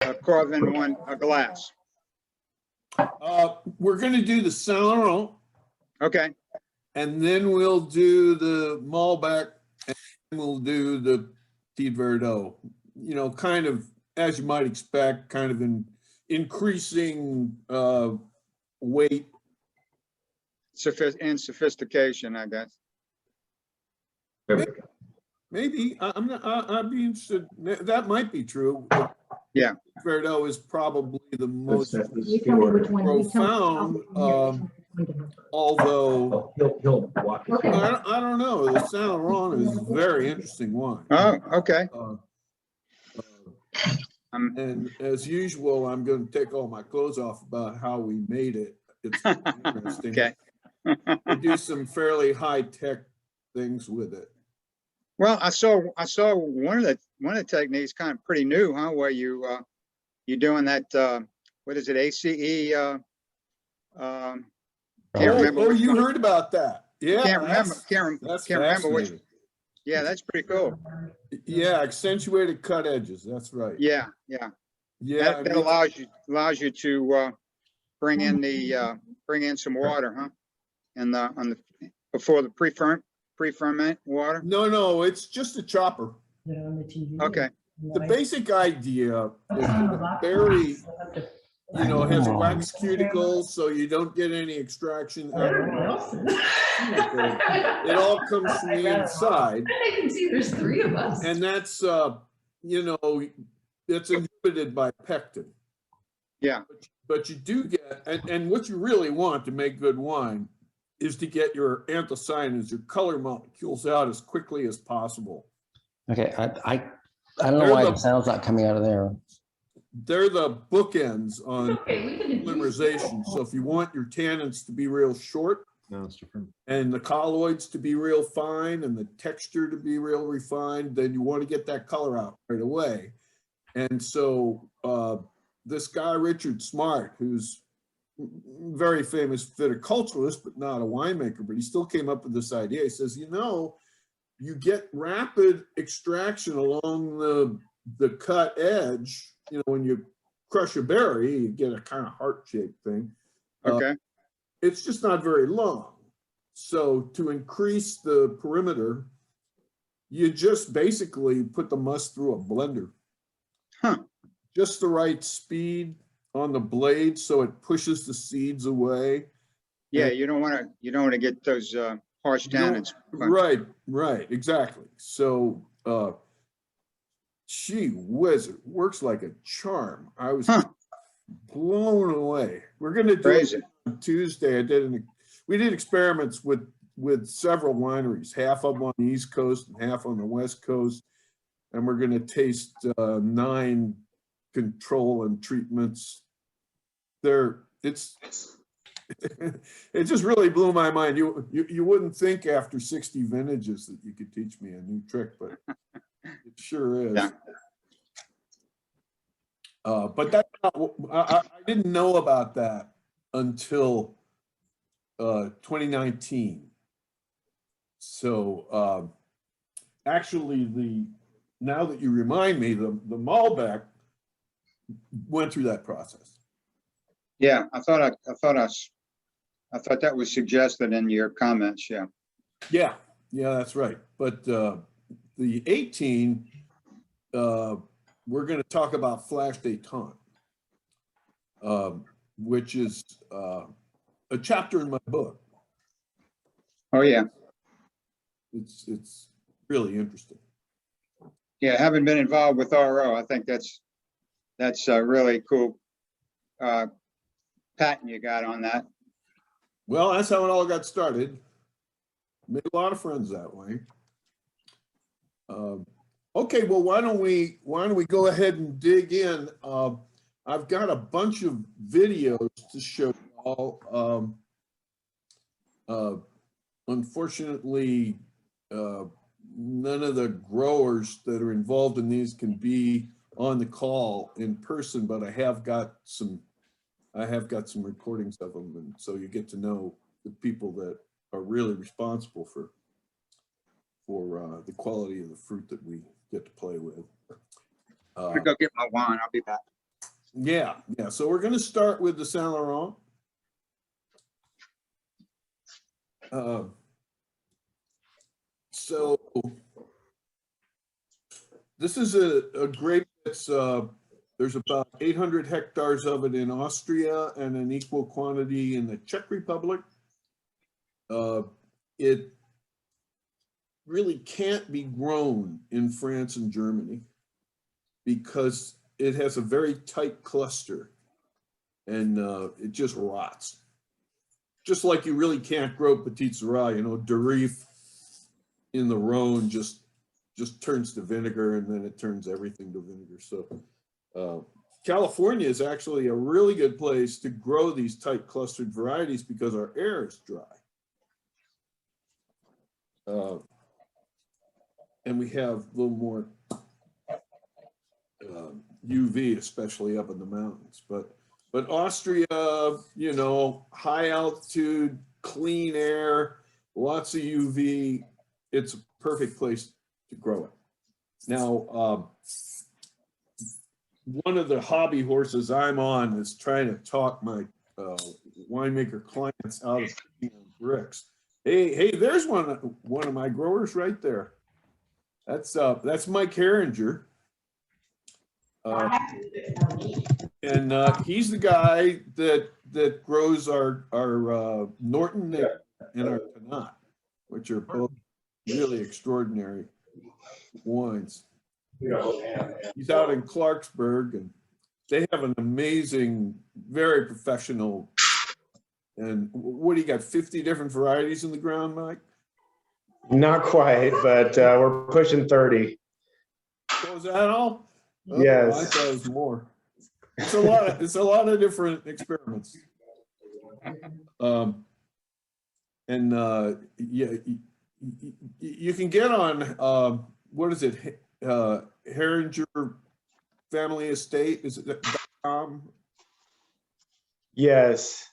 carve in a glass. We're going to do the Celeron. Okay. And then we'll do the Malbec, and we'll do the Petit Verdot. You know, kind of, as you might expect, kind of in increasing weight. And sophistication, I guess. Maybe. I'd be interested. That might be true. Yeah. Verdot is probably the most profound, although he'll walk us through. I don't know. The Sandura is a very interesting wine. Oh, okay. And as usual, I'm going to take all my clothes off about how we made it. It's interesting. Okay. We do some fairly high-tech things with it. Well, I saw one of the techniques, kind of pretty new, huh? Where you're doing that. What is it? ACE. Can't remember. Oh, you heard about that? Yeah. Can't remember. That's Can't remember which. Yeah, that's pretty cool. Yeah, accentuated cut edges. That's right. Yeah. That allows you to bring in some water, huh? And before the pre-ferment water. No, it's just a chopper. Okay. The basic idea is that the berry, has wax cuticles, so you don't get any extraction. It all comes from the inside. I can see there's 3 of us. And that's, it's inhibited by pectin. Yeah. But you do get, and what you really want to make good wine is to get your anthocyanins, your color molecules out as quickly as possible. Okay, I don't know why the sound's not coming out of there. They're the bookends on polymerization. So if you want your tannins to be real short, No, it's different. and the colloids to be real fine and the texture to be real refined, then you want to get that color out right away. And so this guy, Richard Smart, who's very famous viticulturalist, but not a winemaker, but he still came up with this idea. He says, you get rapid extraction along the cut edge. When you crush a berry, you get a kind of heart-shaped thing. Okay. It's just not very long. So to increase the perimeter, you just basically put the must through a blender. Huh. Just the right speed on the blade so it pushes the seeds away. Yeah, you don't want to get those harsh tannins. Right, exactly. So gee whiz, it works like a charm. I was blown away. We're going to do it on Tuesday. We did experiments with several wineries, half of them on the East Coast and half on the West Coast, and we're going to taste 9 control and treatments. It just really blew my mind. You wouldn't think after 60 vintages that you could teach me a new trick, but it sure is. Yeah. But that's I didn't know about that until 2019. So actually, now that you remind me, the Malbec went through that process. Yeah, I thought that was suggested in your comments. Yeah, that's right. But the 18, we're going to talk about Flash Détente, which is a chapter in my book. Oh yeah. It's really interesting. Yeah, having been involved with RO, I think that's a really cool patent you got on that. Well, that's how it all got started. Made a lot of friends that way. Okay, well, why don't we go ahead and dig in? I've got a bunch of videos to show you all. Unfortunately, none of the growers that are involved in these can be on the call in person, but I have got some recordings of them, and so you get to know the people that are really responsible for the quality of the fruit that we get to play with. I'm gonna go get my wine. I'll be back. Yeah. So we're going to start with the Saint Laurent. So this is a grape that's, there's about 800 hectares of it in Austria and an equal quantity in the Czech Republic. It really can't be grown in France and Germany because it has a very tight cluster and it just rots. Just like you really can't grow Petit Syrah, you know, Derif in the Rhone just turns to vinegar and then it turns everything to vinegar. So California is actually a really good place to grow these tight clustered varieties because our air is dry. And we have a little more UV, especially up in the mountains. But Austria, you know, high altitude, clean air, lots of UV. It's a perfect place to grow it. Now, one of the hobby horses I'm on is trying to talk my winemaker clients out of bricks. Hey, there's one of my growers right there. That's Mike Herringer. And he's the guy that grows our Norton and our Pinot, which are both really extraordinary wines. He's out in Clarksburg, and they have an amazing, very professional. And what do you got? 50 different varieties in the ground, Mike? Not quite, but we're pushing 30. So is that all? Oh, Yes. I thought it was more. It's a lot. It's a lot of different experiments. Yeah, you can get on what is it? Herringer Family Estate. Is it .com? Yes.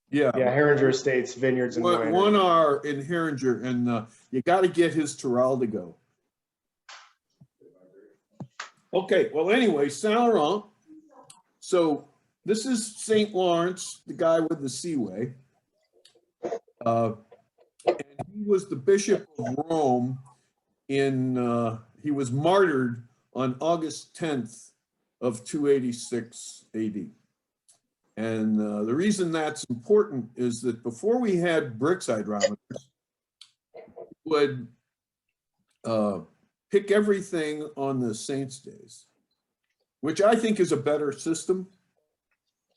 Yeah. Yeah, Herringer Estates, Vineyards, and Winery. One are in Herringer, and you got to get his Teraldigo. Okay, well, anyway, Saint Laurent. So this is St. Lawrence, the guy with the seaway. And he was the Bishop of Rome he was martyred on August 10th of 286 AD. And the reason that's important is that before we had Brix hydrometers, we would pick everything on the saints' days, which I think is a better system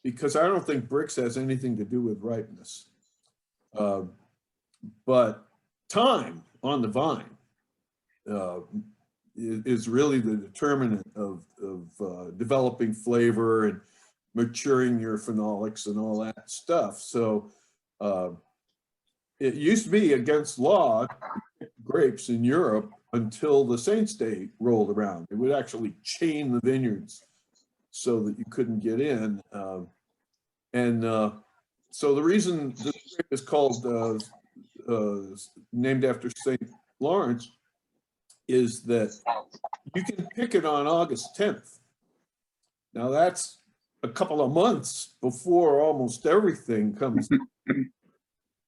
because I don't think Brix has anything to do with ripeness. But time on the vine is really the determinant of developing flavor and maturing your phenolics and all that stuff. So it used to be against law to pick grapes in Europe until the Saints' Day rolled around. It would actually chain the vineyards so that you couldn't get in. So the reason this grape is called, named after St. Lawrence, is that you can pick it on August 10th. Now that's a couple of months before almost everything comes.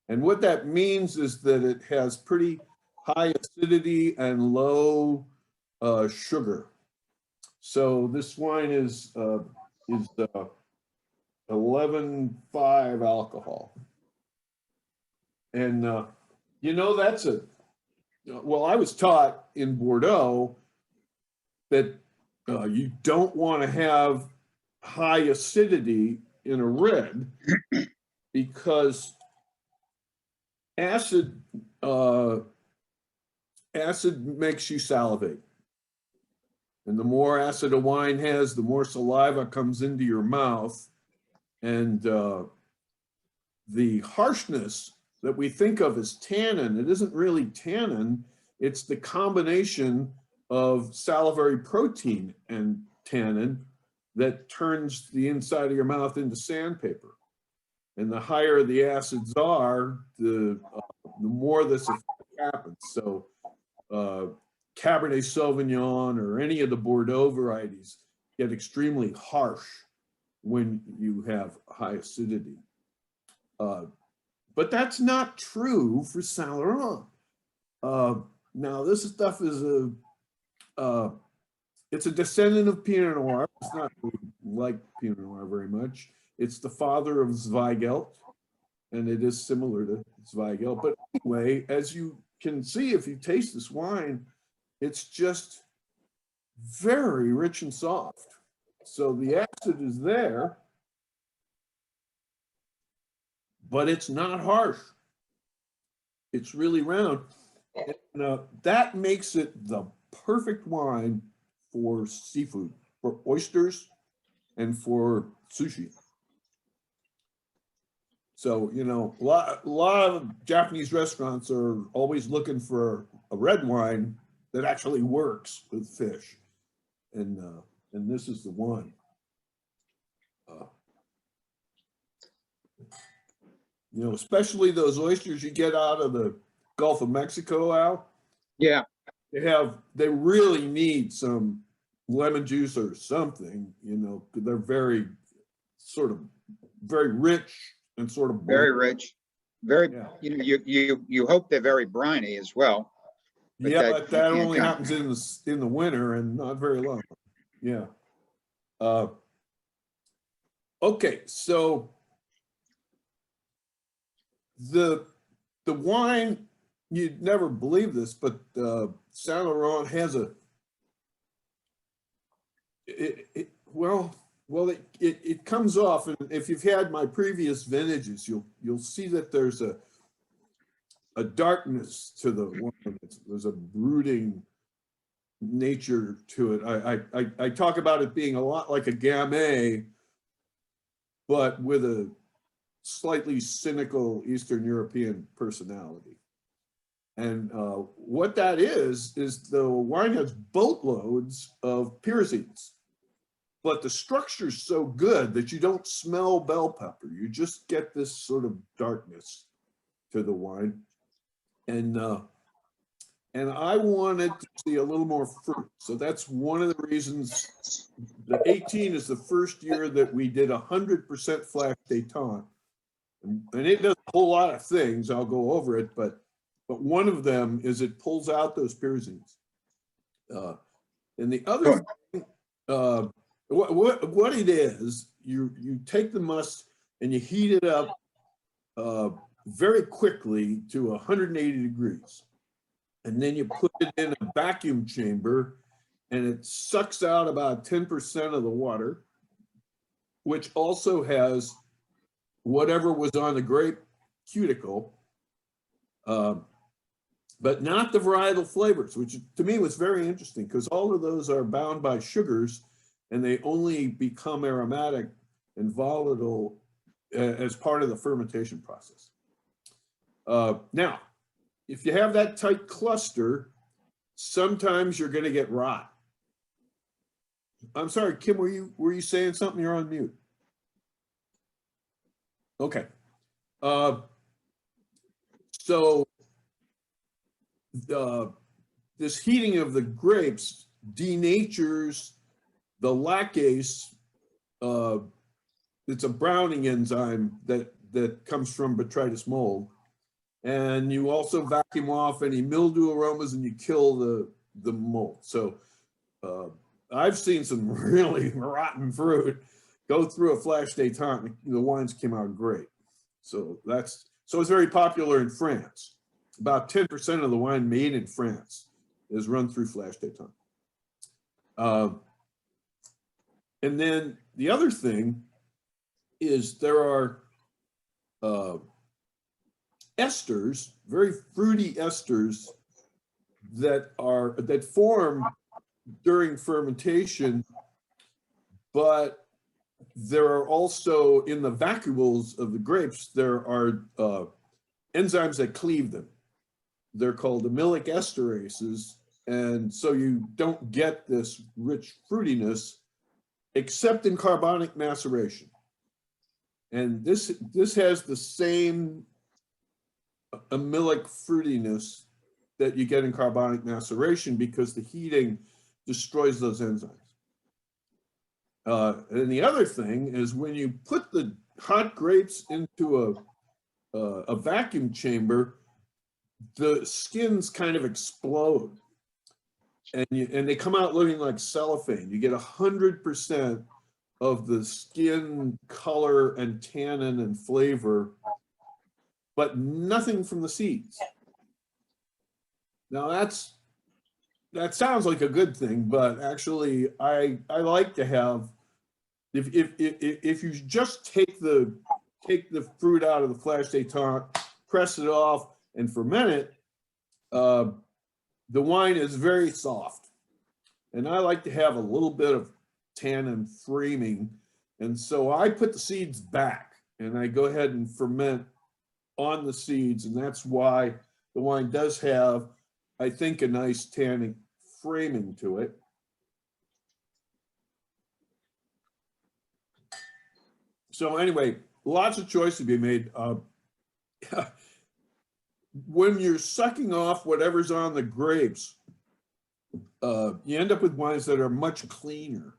And what that means is that it has pretty high acidity and low sugar. So this wine is 11.5 alcohol. And, you know, well, I was taught in Bordeaux that you don't want to have high acidity in a red because acid makes you salivate. And the more acid a wine has, the more saliva comes into your mouth. And the harshness that we think of as tannin, it isn't really tannin, it's the combination of salivary protein and tannin that turns the inside of your mouth into sandpaper. And the higher the acids are, the more this effect happens. So Cabernet Sauvignon or any of the Bordeaux varieties get extremely harsh when you have high acidity. But that's not true for Saint now this stuff is it's a descendant of Pinot Noir. It's not really like Pinot Noir very much. It's the father of Zweigelt, and it is similar to Zweigelt. But anyway, as you can see, if you taste this wine, it's just very rich and soft. So the acid is there, but it's not harsh. It's really round. And, that makes it the perfect wine for seafood, for oysters, and for sushi. So, you know, a lot of Japanese restaurants are always looking for a red wine that actually works with fish. And this is the one. You know, especially those oysters you get out of the Gulf of Mexico, Al. Yeah. They really need some lemon juice or something, you know, because they're very rich and sort of Very rich. Very, Yeah. you know, you hope they're very briny as well. But yeah, that but you that can't only count. happens in the winter and not very long. Yeah. Okay, so the wine, you'd never believe this, but Saint Laurent has it comes off, and if you've had my previous vintages, you'll see that there's a darkness to the wine. There's a brooding nature to it. I talk about it being a lot like a Gamay, but with a slightly cynical Eastern European personality. And what that is the wine has boatloads of pyrazines, but the structure's so good that you don't smell bell pepper. You just get this sort of darkness to the wine. And I wanted to see a little more fruit. So that's one of the reasons the 18 is the first year that we did 100% flash détente. And it does a whole lot of things. I'll go over it, but one of them is it pulls out those pyrazines. And the other thing, what it is, you take the must and you heat it up very quickly to 180 degrees. And then you put it in a vacuum chamber and it sucks out about 10% of the water, which also has whatever was on the grape cuticle, but not the varietal flavors, which to me was very interesting because all of those are bound by sugars and they only become aromatic and volatile as part of the fermentation process. Now, if you have that tight cluster, sometimes you're going to get rot. I'm sorry, Kim, were you saying something? You're on mute. Okay. So this heating of the grapes denatures the lactase. It's a browning enzyme that comes from botrytis mold. And you also vacuum off any mildew aromas and you kill the mold. So I've seen some really rotten fruit go through a flash détente. The wines came out great. So it's very popular in France. About 10% of the wine made in France is run through flash détente. And then the other thing is there are esters, very fruity esters that form during fermentation, but there are also in the vacuoles of the grapes, there are enzymes that cleave them. They're called amylic esterases. And so you don't get this rich fruitiness except in carbonic maceration. And this has the same amylic fruitiness that you get in carbonic maceration because the heating destroys those enzymes. And the other thing is when you put the hot grapes into a vacuum chamber, the skins kind of explode, and they come out looking like cellophane. You get 100% of the skin color and tannin and flavor, but nothing from the seeds. Now that sounds like a good thing, but actually I like to have, if you just take the fruit out of the flash détente, press it off and ferment it, the wine is very soft. And I like to have a little bit of tannin framing. And so I put the seeds back and I go ahead and ferment on the seeds. And that's why the wine does have, I think, a nice tannin framing to it. So anyway, lots of choice to be made. When you're sucking off whatever's on the grapes, you end up with wines that are much cleaner.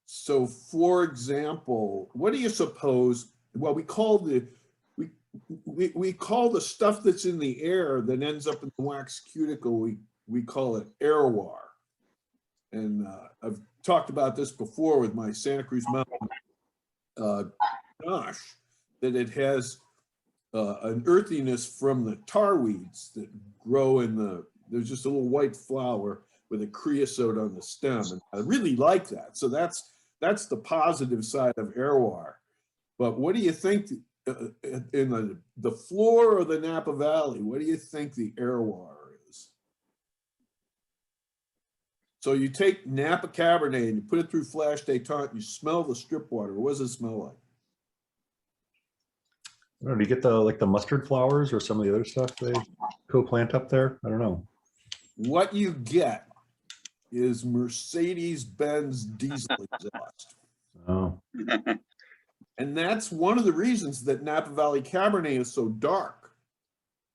So for example, what do you suppose, well, we call the stuff that's in the air that ends up in the wax cuticle, we call it airwar. And I've talked about this before with my Santa Cruz Mountain Grenache, that it has an earthiness from the tar weeds that grow in there's just a little white flower with a creosote on the stem. And I really like that. So that's the positive side of airwar. But what do you think in the floor of the Napa Valley, what do you think the airwar is? So you take Napa Cabernet and you put it through flash détente, and you smell the strip water. What does it smell like? I don't know, do you get the mustard flowers or some of the other stuff they co-plant up there? I don't know. What you get is Mercedes-Benz diesel exhaust. Oh, And that's one of the reasons that Napa Valley Cabernet is so dark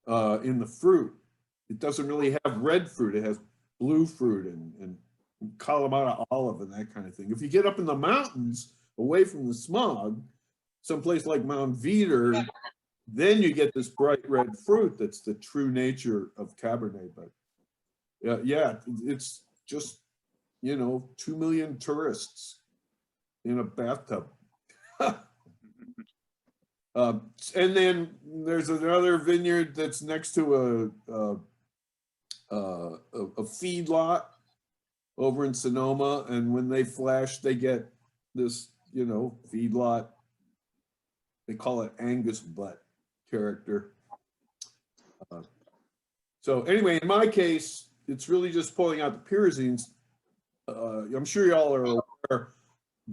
in the fruit. It doesn't really have red fruit. It has blue fruit and Kalamata olive and that kind of thing. If you get up in the mountains away from the smog, someplace like Mount Veeder, then you get this bright red fruit that's the true nature of Cabernet. But yeah, it's just, 2 million tourists in a bathtub. And then there's another vineyard that's next to a feedlot over in Sonoma, and when they flash, they get this, feedlot. They call it Angus butt character. So anyway, in my case, it's really just pulling out the pyrazines. I'm sure y'all are aware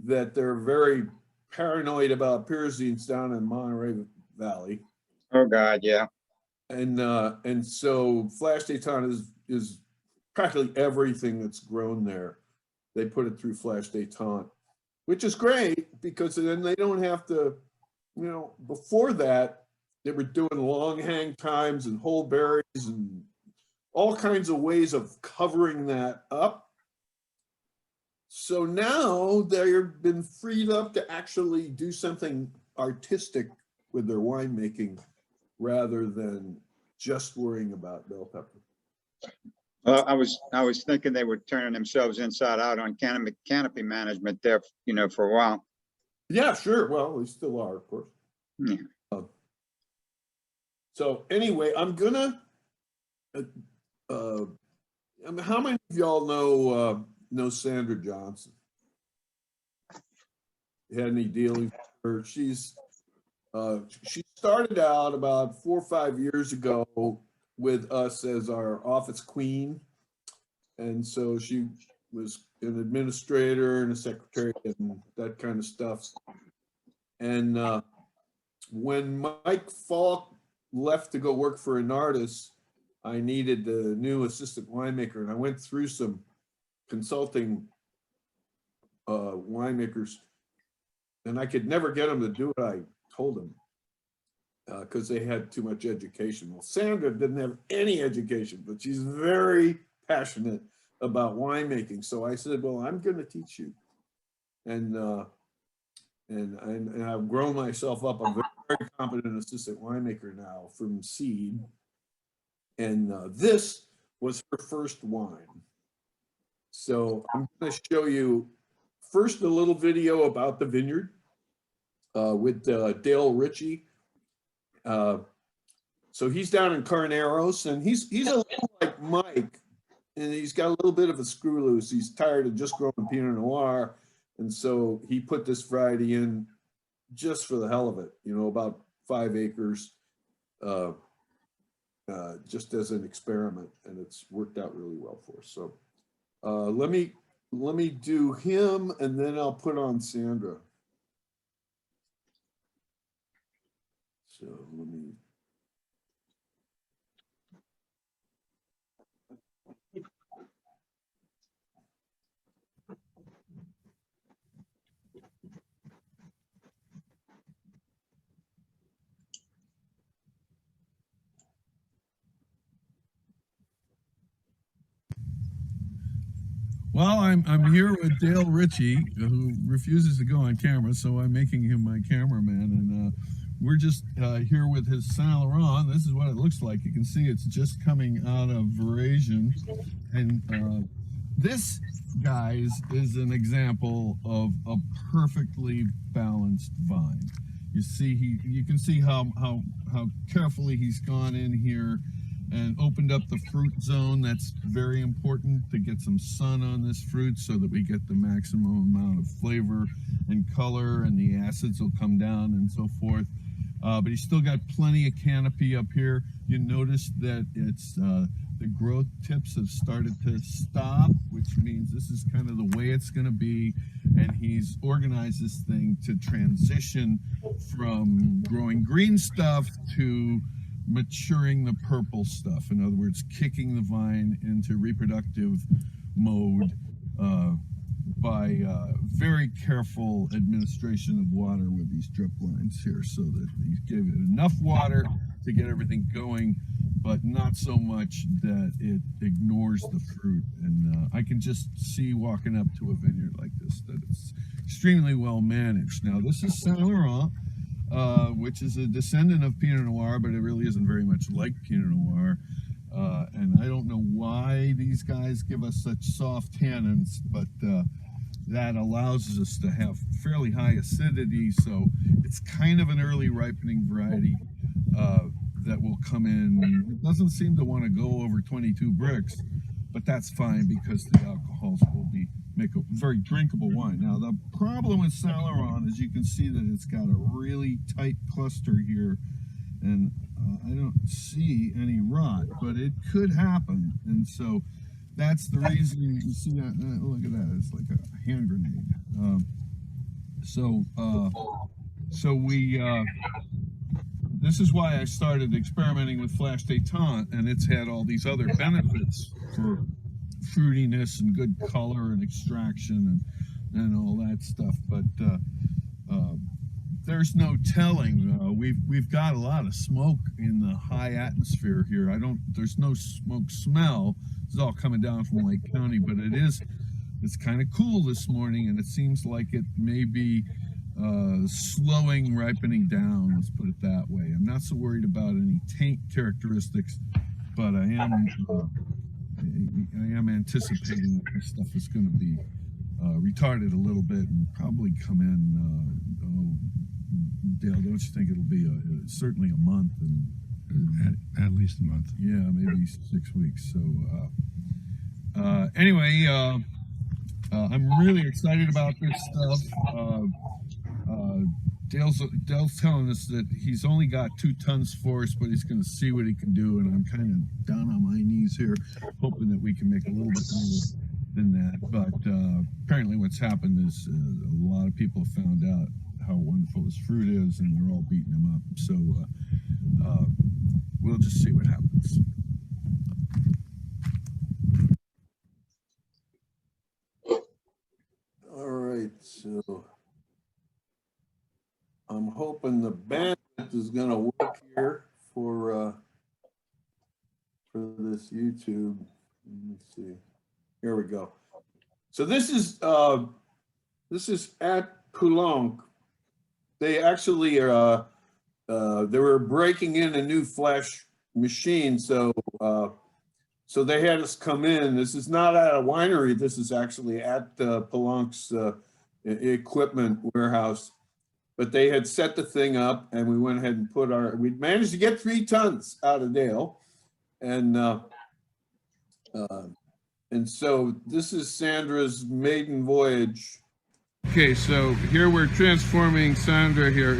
that they're very paranoid about pyrazines down in Monterey Valley. Oh, God, yeah. And so flash détente is practically everything that's grown there. They put it through flash détente, which is great because then they don't have to, before that, they were doing long hang times and whole berries and all kinds of ways of covering that up. So now they've been freed up to actually do something artistic with their winemaking rather than just worrying about bell pepper. Well, I was thinking they were turning themselves inside out on canopy management there, for a while. Yeah, sure. Well, they still are, of course. Yeah. So anyway, I'm gonna. How many of y'all know Sandra Johnson? You had any dealings with her? She started out about 4 or 5 years ago with us as our office queen, and so she was an administrator and a secretary and that kind of stuff. And when Mike Falk left to go work for an artist, I needed a new assistant winemaker, and I went through some consulting winemakers, and I could never get them to do what I told them because they had too much education. Well, Sandra didn't have any education, but she's very passionate about winemaking. So I said, well, I'm going to teach you. and I've grown myself up. I'm very competent assistant winemaker now from seed. And this was her first wine. So I'm going to show you first a little video about the vineyard with Dale Ricci. So he's down in Carneros, and he's a little like Mike, and he's got a little bit of a screw loose. He's tired of just growing Pinot Noir, and so he put this variety in just for the hell of it, you know, about 5 acres, just as an experiment, and it's worked out really well for us. So let me do him, and then I'll put on Sandra. So let me. Well, I'm here with Dale Ricci, who refuses to go on camera, so I'm making him my cameraman, and we're just here with his Celeron. This is what it looks like. You can see it's just coming out of veraison, and this, guys, is an example of a perfectly balanced vine. You see, you can see how carefully he's gone in here and opened up the fruit zone. That's very important to get some sun on this fruit so that we get the maximum amount of flavor and color, and the acids will come down and so forth. But he's still got plenty of canopy up here. You notice that it's the growth tips have started to stop, which means this is kind of the way it's going to be. And he's organized this thing to transition from growing green stuff to maturing the purple stuff. In other words, kicking the vine into reproductive mode by very careful administration of water with these drip lines here, so that you give it enough water to get everything going, but not so much that it ignores the fruit. And I can just see, walking up to a vineyard like this, that it's extremely well managed. Now, this is Saint-Laurent, which is a descendant of Pinot Noir, but it really isn't very much like Pinot Noir. And I don't know why these guys give us such soft tannins, but that allows us to have fairly high acidity. So it's kind of an early ripening variety that will come in. It doesn't seem to want to go over 22 bricks, but that's fine because the alcohols will make a very drinkable wine. Now, the problem with Celeron is you can see that it's got a really tight cluster here, and I don't see any rot, but it could happen. And so that's the reason you can see that. Look at that, it's like a hand grenade. This is why I started experimenting with flash détente, and it's had all these other benefits for fruitiness and good color and extraction and all that stuff. But there's no telling. We've got a lot of smoke in the high atmosphere here. There's no smoke smell. It's all coming down from Lake County, but it's kind of cool this morning, and it seems like it may be slowing ripening down, let's put it that way. I'm not so worried about any taint characteristics, but I am anticipating that this stuff is going to be retarded a little bit and probably come in. Dale, don't you think it'll be certainly a month, and at least a month? Yeah, maybe 6 weeks. So anyway, I'm really excited about this stuff. Dale's telling us that he's only got 2 tons for us, but he's going to see what he can do, and I'm kind of down on my knees here, hoping that we can make a little bit more than that. But apparently what's happened is a lot of people have found out how wonderful this fruit is, and they're all beating him up. So we'll just see what happens. All right, so I'm hoping the bandwidth is going to work here for this YouTube. Let me see. Here we go. So this is This is at Poulenc. They actually they were breaking in a new flash machine, so they had us come in. This is not at a winery. This is actually at Poulenc's equipment warehouse. But they had set the thing up, and we went ahead and we managed to get 3 tons out of Dale, and so this is Sandra's maiden voyage. Okay, so here we're transforming Sandra here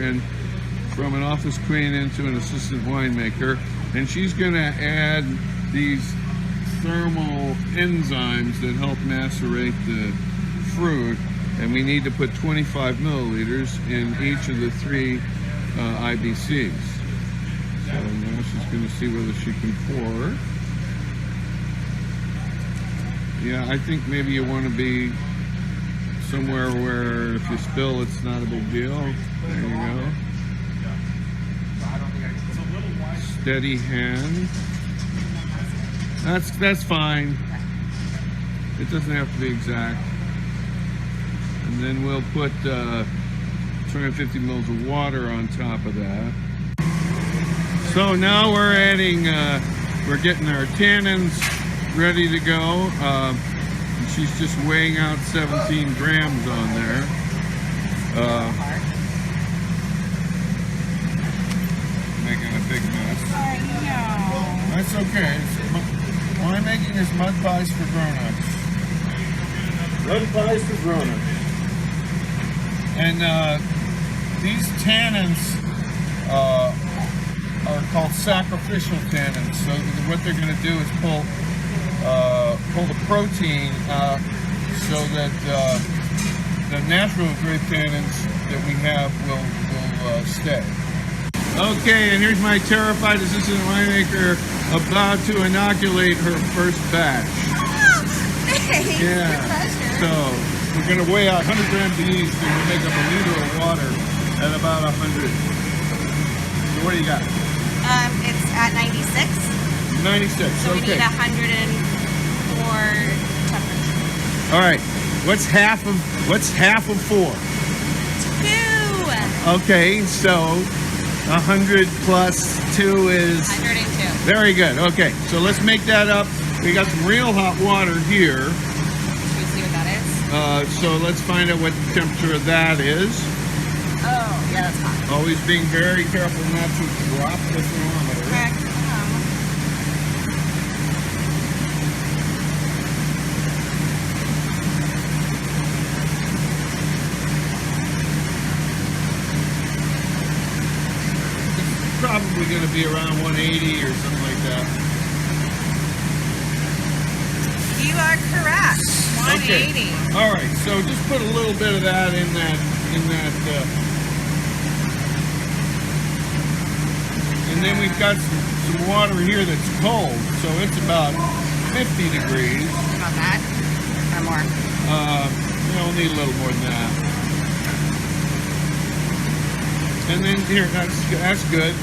from an office queen into an assistant winemaker, and she's gonna add these thermal enzymes that help macerate the fruit, and we need to put 25 milliliters in each of the 3 IBCs. So now she's gonna see whether she can pour. Yeah, I think maybe you want to be somewhere where if you spill, it's not a big deal. There you go. Steady hand. That's fine. It doesn't have to be exact. And then we'll put 250 mils of water on top of that. So now we're adding, we're getting our tannins ready to go. She's just weighing out 17 grams on there. Making a big mess. I know. That's okay. Winemaking is mud pies for grown-ups. Red pies for grown-ups. And these tannins are called sacrificial tannins. So what they're going to do is pull the protein out so that the natural grape tannins that we have will stay. Okay, and here's my terrified assistant winemaker about to inoculate her first batch. Thanks. Yeah. So we're going to weigh out 100 grams of yeast and we'll make up a liter of water at about 100. So what do you got? It's at 96. 96. So we Okay. need 104 temperature. All right. What's half of 4? 2. Okay, so 100 plus 2 is 102. very good. Okay, so let's make that up. We got some real hot water here. Should we see what that is? So let's find out what the temperature of that is. Oh, yeah, that's hot. Always being very careful not to drop the thermometer. Correct. Probably going to be around 180 or something like that. You are correct. 180. Okay. All right. So just put a little bit of that in that. And then we've got some water here that's cold, so it's about 50 degrees. About that? Or more? We'll need a little more than that. And then here, that's good.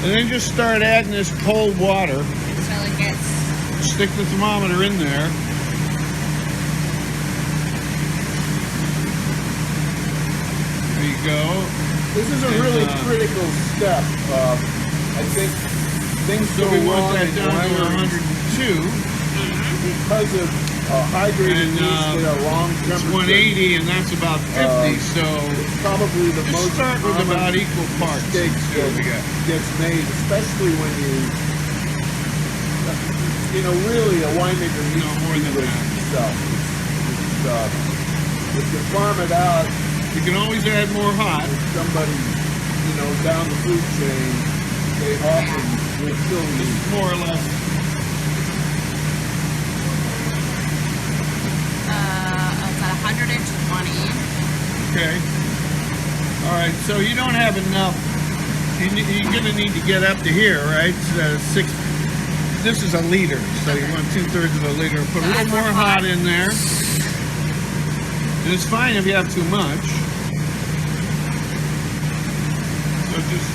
And then just start adding this cold water. Until it gets... Stick the thermometer in there. There you go. This is a really critical step. I think things So go we want wrong that in down to wineries 102. because of hydrated And, yeast at a wrong It's temperature. 180, and that's about 50. So It's probably the just most start with common about equal parts. mistakes See what we got. that gets made, especially when really a winemaker needs No, to more do than this that. himself. If you farm it out You can always add more hot. with somebody, down the food chain, they often will still need. More or less. It's at 120. Okay. All right. So you don't have enough. You're going to need to get up to here, right? This is a liter, so you want 2/3 of a liter. Put a little more hot in there. And it's fine if you have too much. So just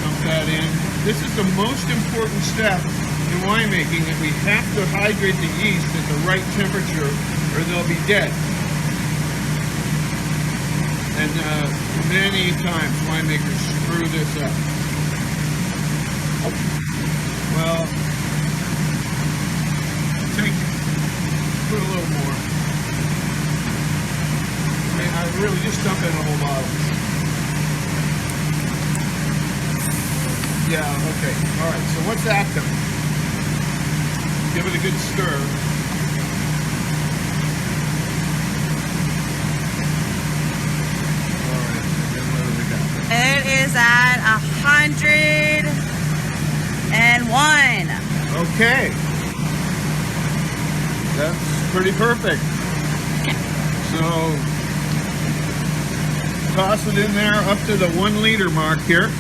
dump that in. This is the most important step in winemaking, that we have to hydrate the yeast at the right temperature or they'll be dead. And many times winemakers screw this up. Well, put a little more. I really just dump in a whole bottle. Yeah, okay. All right, so what's that doing? Give it a good stir. All right, and then what do we got? It is at 101. Okay. That's pretty perfect. So toss it in there up to the 1 liter mark here.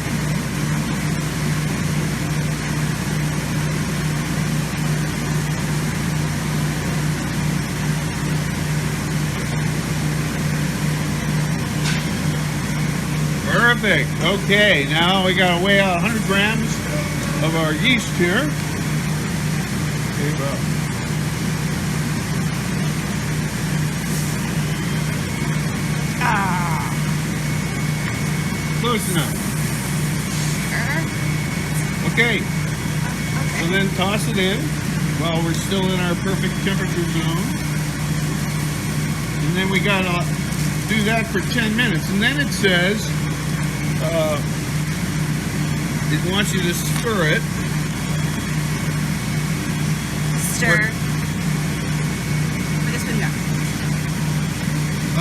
Perfect. Okay, now we gotta weigh out 100 grams of our yeast here. Okay, well. Close enough. Okay. So then toss it in while we're still in our perfect temperature zone. And then we gotta do that for 10 minutes. And then it says, it wants you to stir it. Stir. With a spoon, no.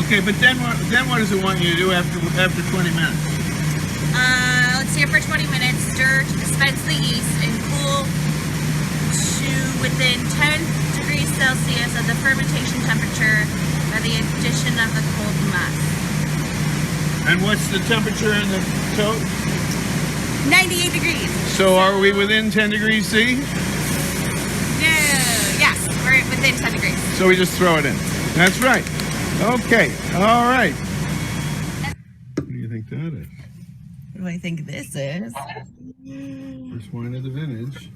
Okay, but then what does it want you to do after 20 minutes? Let's stir for 20 minutes. Stir to dispense the yeast and cool to within 10 degrees Celsius of the fermentation temperature by the addition of the cold must. And what's the temperature in the tote? 98 degrees. So are we within 10 degrees C? No. Yes, we're within 10 degrees. So we just throw it in. That's right. Okay. All right. What do you think that is? What do I think this is? First wine of the vintage.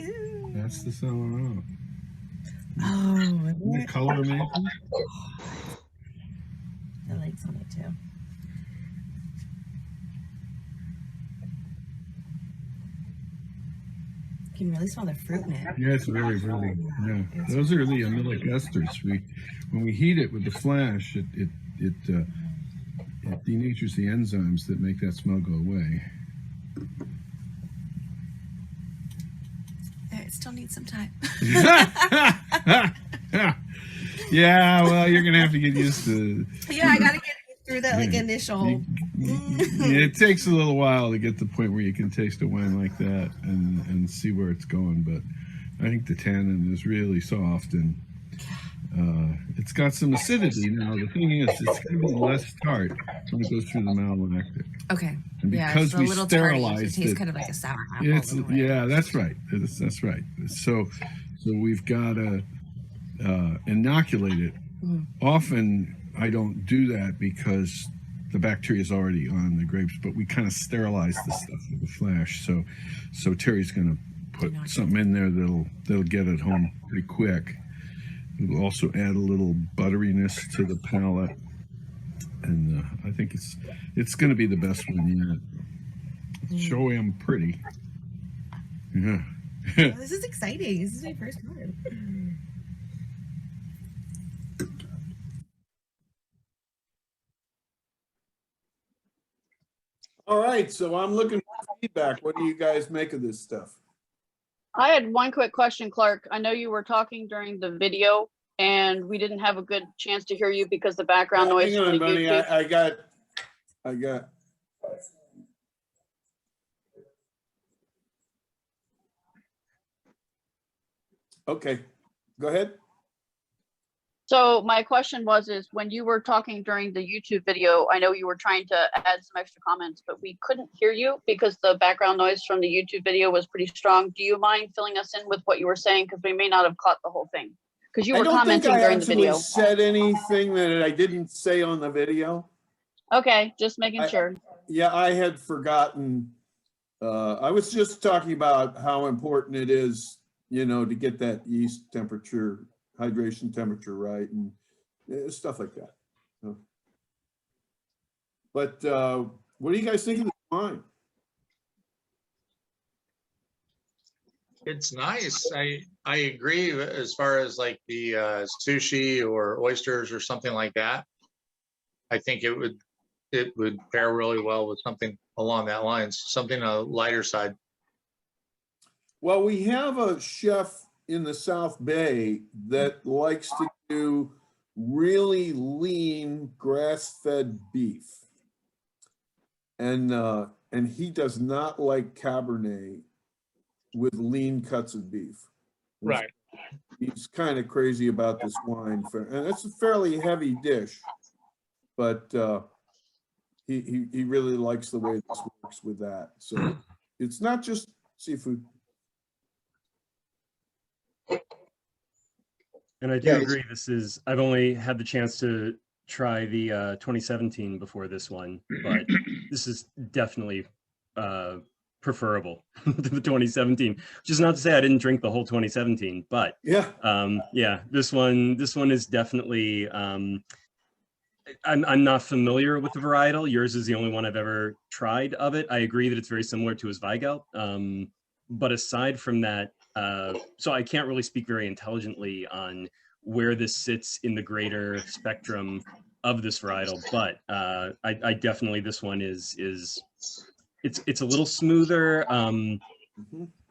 Ooh. That's the Celeron. Oh, The color amazing? the lights on it too. You can really smell the fruit in it. Yeah, it's very, really. Yeah, those are the amylic esters. When we heat it with the flash, it denatures the enzymes that make that smell go away. It still needs some time. Yeah, well, you're gonna have to get used to. Yeah, I gotta get through that like initial. It takes a little while to get to the point where you can taste a wine like that and see where it's going. But I think the tannin is really soft and it's got some acidity. Now the thing is, it's going to be less tart when it goes through the malolactic. Okay. And Yeah, because it's a we little tardy. It sterilized tastes it, kind of like a sour apple. it's a little bit. yeah, that's right. That's right. So we've got to inoculate it. Often I don't do that because the bacteria is already on the grapes, but we kind of sterilize the stuff with the flash. So Terry's going to put something in there that'll get it home pretty quick. We'll also add a little butteriness to the palate, and I think it's going to be the best one yet. Show him pretty. Yeah. Oh, this is exciting. This is my first one. All right, so I'm looking for feedback. What do you guys make of this stuff? I had one quick question, Clark. I know you were talking during the video and we didn't have a good chance to hear you because the background noise Hang from on, the buddy. YouTube. I got. Okay, go ahead. So my question is when you were talking during the YouTube video, I know you were trying to add some extra comments, but we couldn't hear you because the background noise from the YouTube video was pretty strong. Do you mind filling us in with what you were saying? Because we may not have caught the whole thing. Because you were commenting during the video. I don't think I actually said anything that I didn't say on the video. Okay, just making sure. Yeah, I had forgotten. I was just talking about how important it is, to get that yeast temperature, hydration temperature right, and stuff like that. So. But what do you guys think of the wine? It's nice. I agree as far as like the sushi or oysters or something like that. I think it would pair really well with something along that lines, something on the lighter side. Well, we have a chef in the South Bay that likes to do really lean grass-fed beef. And he does not like Cabernet with lean cuts of beef. Right. He's kind of crazy about this wine, and it's a fairly heavy dish, but he really likes the way this works with that. So it's not just seafood. And I do agree. I've only had the chance to try the 2017 before this one, but this is definitely preferable to the 2017, which is not to say I didn't drink the whole 2017, but yeah, this one is definitely, I'm not familiar with the varietal. Yours is the only one I've ever tried of it. I agree that it's very similar to his Weigelt. But aside from that, so I can't really speak very intelligently on where this sits in the greater spectrum of this varietal, but I definitely, this one is it's a little smoother.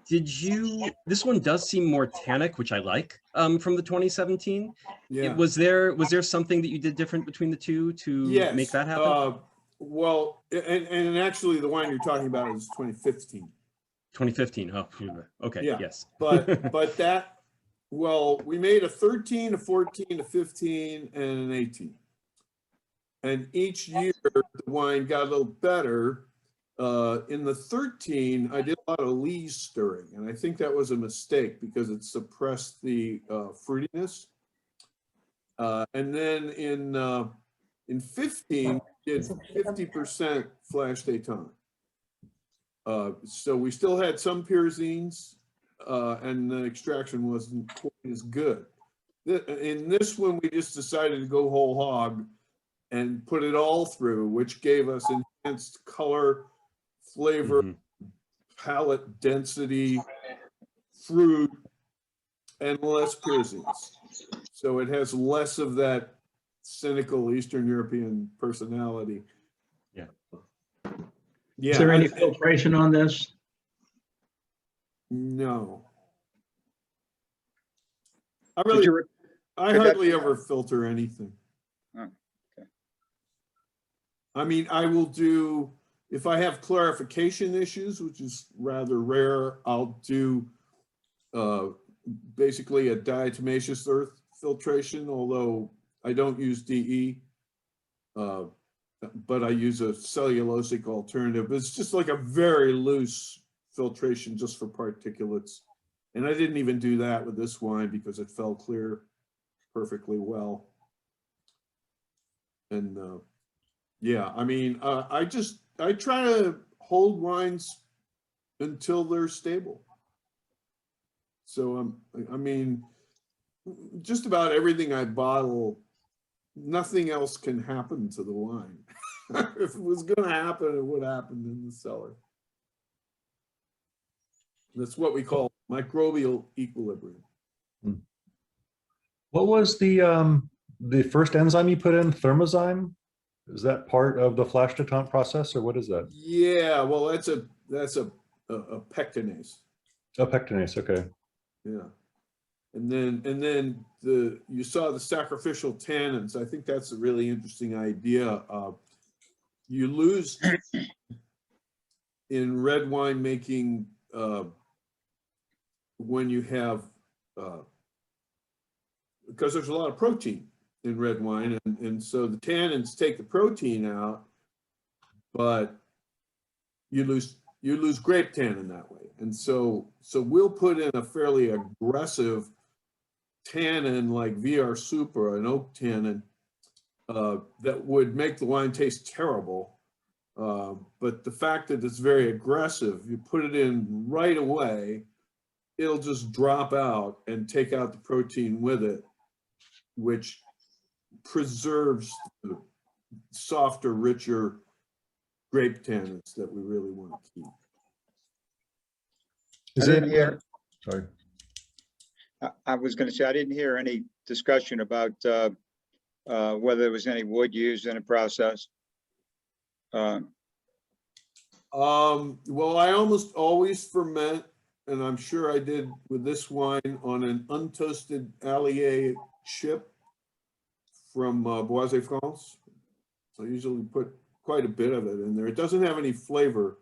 This one does seem more tannic, which I like, from the 2017. Yeah. Was there something that you did different between the two to make that happen? Well, and actually the wine you're talking about is 2015. 2015. Oh, okay. Yeah. Yes. but that, well, we made a 13, a 14, a 15, and an 18. And each year the wine got a little better. In the 13, I did a lot of lees stirring, and I think that was a mistake because it suppressed the fruitiness. And then in 15, we did 50% flash Daytona. So we still had some pyrazines, and the extraction wasn't quite as good. In this one, we just decided to go whole hog and put it all through, which gave us enhanced color, flavor, palate density, fruit, and less pyrazines. So it has less of that cynical Eastern European personality. Yeah. Yeah. Is there any filtration on this? No. I hardly ever filter anything. Oh, okay. I mean, I will do, if I have clarification issues, which is rather rare, I'll do basically a diatomaceous earth filtration, although I don't use DE, but I use a cellulosic alternative. It's just like a very loose filtration just for particulates. And I didn't even do that with this wine because it fell clear perfectly well. And yeah, I mean, I try to hold wines until they're stable. So I mean, just about everything I bottle, nothing else can happen to the wine. If it was going to happen, it would happen in the cellar. That's what we call microbial equilibrium. What was the first enzyme you put in, thermozyme? Is that part of the flash détente process, or what is that? Yeah, well, that's a pectinase. Oh, pectinase. Okay. Yeah, and then you saw the sacrificial tannins. I think that's a really interesting idea. You lose in red wine making when you have because there's a lot of protein in red wine, and so the tannins take the protein out, but you lose grape tannin that way. And so we'll put in a fairly aggressive tannin like VR Super, an oak tannin, that would make the wine taste terrible. But the fact that it's very aggressive, you put it in right away, it'll just drop out and take out the protein with it, which preserves the softer, richer grape tannins that we really want to keep. I didn't hear, Sorry. I was going to say, I didn't hear any discussion about whether there was any wood used in the process. Well, I almost always ferment, and I'm sure I did with this wine, on an untoasted Allier chip from Boisé France. So I usually put quite a bit of it in there. It doesn't have any flavor,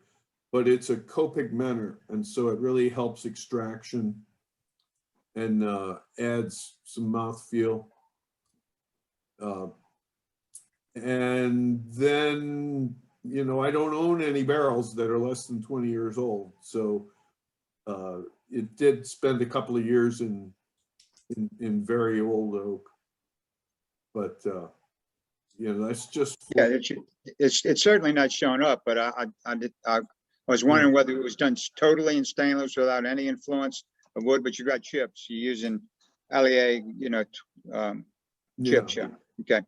but it's a copigmenter, and so it really helps extraction and adds some mouthfeel. And then, you know, I don't own any barrels that are less than 20 years old. So it did spend a couple of years in very old oak. But, you know, that's just. Yeah, it's certainly not shown up, but I was wondering whether it was done totally in stainless without any influence of wood, but you got chips. You're using Allier, you know, chips, yeah. Okay.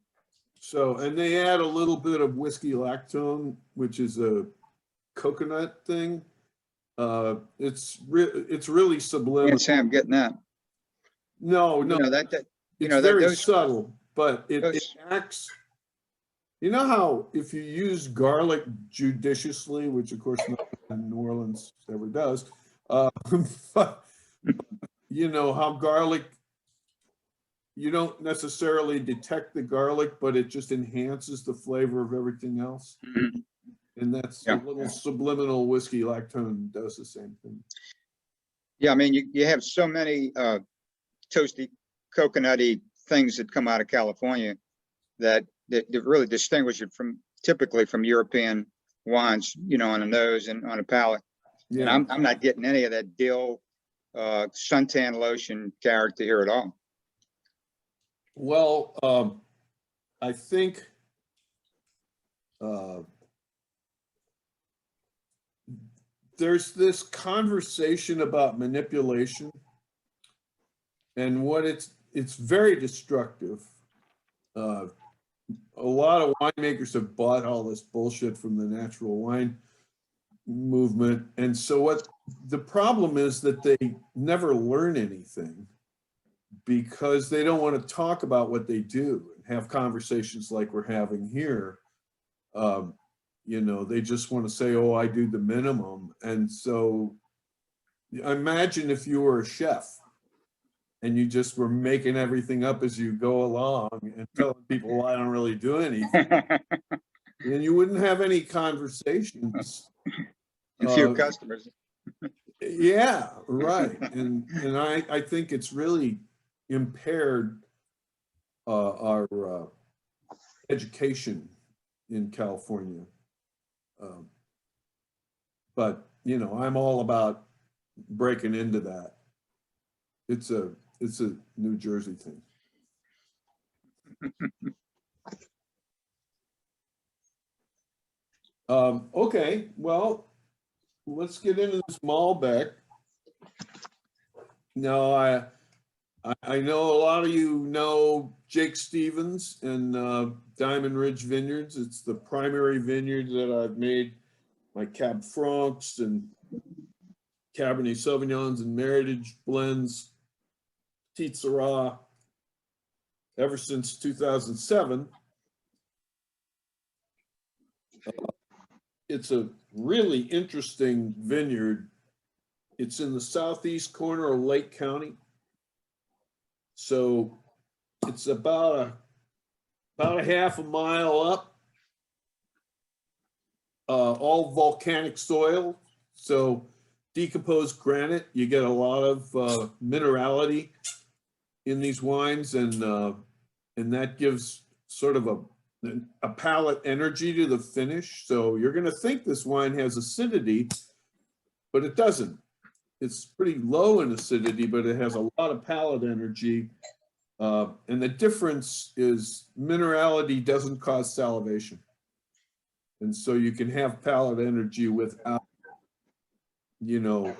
So, and they add a little bit of whiskey lactone, which is a coconut thing. It's really subliminal. Can't say I'm getting that. No, You know, it's very subtle, but it acts. You know how if you use garlic judiciously, which of course no one in New Orleans ever does, but you know how garlic, you don't necessarily detect the garlic, but it just enhances the flavor of everything else. Mm-hmm. And that's a little subliminal whiskey lactone does the same thing. Yeah, I mean, you have so many toasty, coconutty things that come out of California that really distinguish it from typically from European wines, you know, on the nose and on the palate. Yeah. And I'm not getting any of that dill, suntan lotion character here at all. Well, I think there's this conversation about manipulation, and what it's very destructive. A lot of winemakers have bought all this bullshit from the natural wine movement, and so what the problem is that they never learn anything because they don't want to talk about what they do and have conversations like we're having here. You know, they just want to say, oh, I do the minimum. And so imagine if you were a chef and you just were making everything up as you go along and telling people, well, I don't really do anything. And you wouldn't have any conversations. A few customers. Yeah, right. And I think it's really impaired our education in California. But, you know, I'm all about breaking into that. It's a New Jersey thing. Okay, well, let's get into this Malbec. Now, I know a lot of you know Jake Stevens and Diamond Ridge Vineyards. It's the primary vineyard that I've made my Cab Francs and Cabernet Sauvignons and Meritage blends, Petit Syrah, ever since 2007. It's a really interesting vineyard. It's in the southeast corner of Lake County. So it's about a half a mile up, all volcanic soil. So decomposed granite, you get a lot of minerality in these wines, and that gives sort of a palate energy to the finish. So you're going to think this wine has acidity, but it doesn't. It's pretty low in acidity, but it has a lot of palate energy. And the difference is minerality doesn't cause salivation. And so you can have palate energy without, you know,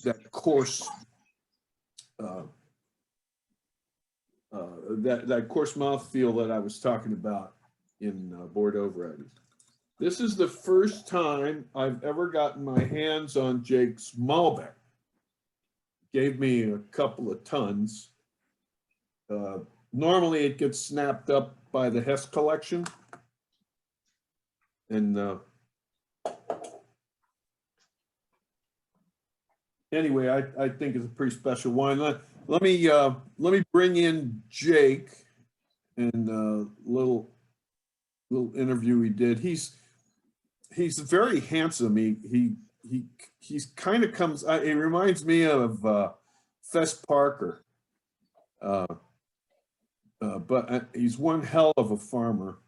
that coarse, that coarse mouthfeel that I was talking about in Bordeaux varieties. This is the first time I've ever gotten my hands on Jake's Malbec. Gave me a couple of tons. Normally it gets snapped up by the Hess collection. And anyway, I think it's a pretty special wine. Let me bring in Jake and a little interview he did. He's very handsome. He's kind of comes. It reminds me of Fess Parker, but he's one hell of a farmer.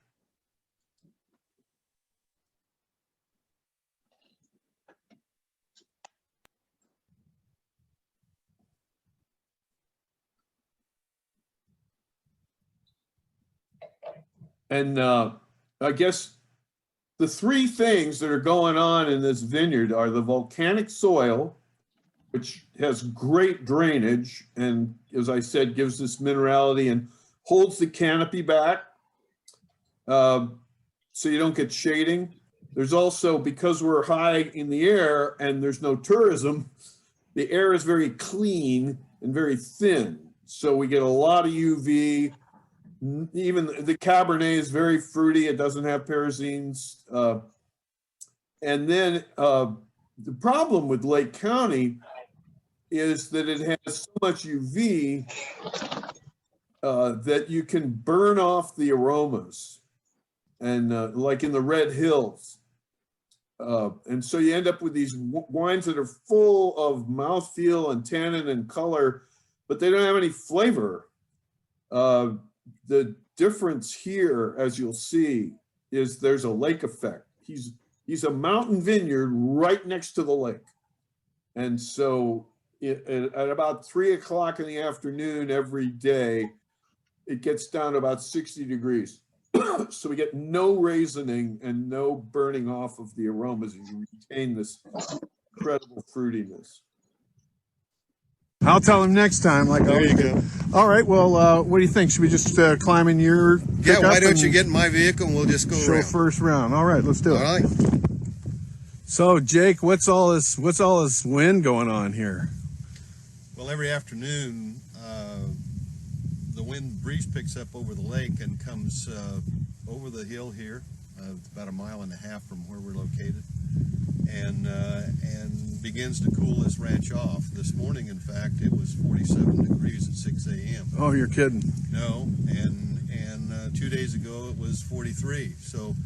And I guess the three things that are going on in this vineyard are the volcanic soil, which has great drainage and, as I said, gives this minerality and holds the canopy back so you don't get shading. There's also, because we're high in the air and there's no tourism, the air is very clean and very thin. So we get a lot of UV. Even the Cabernet is very fruity. It doesn't have pyrazines. And then the problem with Lake County is that it has so much UV that you can burn off the aromas, and like in the Red Hills. And so you end up with these wines that are full of mouthfeel and tannin and color, but they don't have any flavor. The difference here, as you'll see, is there's a lake effect. He's a mountain vineyard right next to the lake. And so at about 3 o'clock in the afternoon every day, it gets down to about 60 degrees. So we get no raisoning and no burning off of the aromas, and you retain this incredible fruitiness. I'll tell him next time. Like, there you go. All right. Well, what do you think? Should we just climb in your? Yeah. Why don't you get in my vehicle and we'll just go show around. First round. All right. Let's do it. All right. So, Jake, what's all this wind going on here? Well, every afternoon, the wind breeze picks up over the lake and comes over the hill here, about 1.5 miles from where we're located, and begins to cool this ranch off. This morning, in fact, it was 47 degrees at 6 a.m. Oh, you're kidding. No, and 2 days ago it was 43. So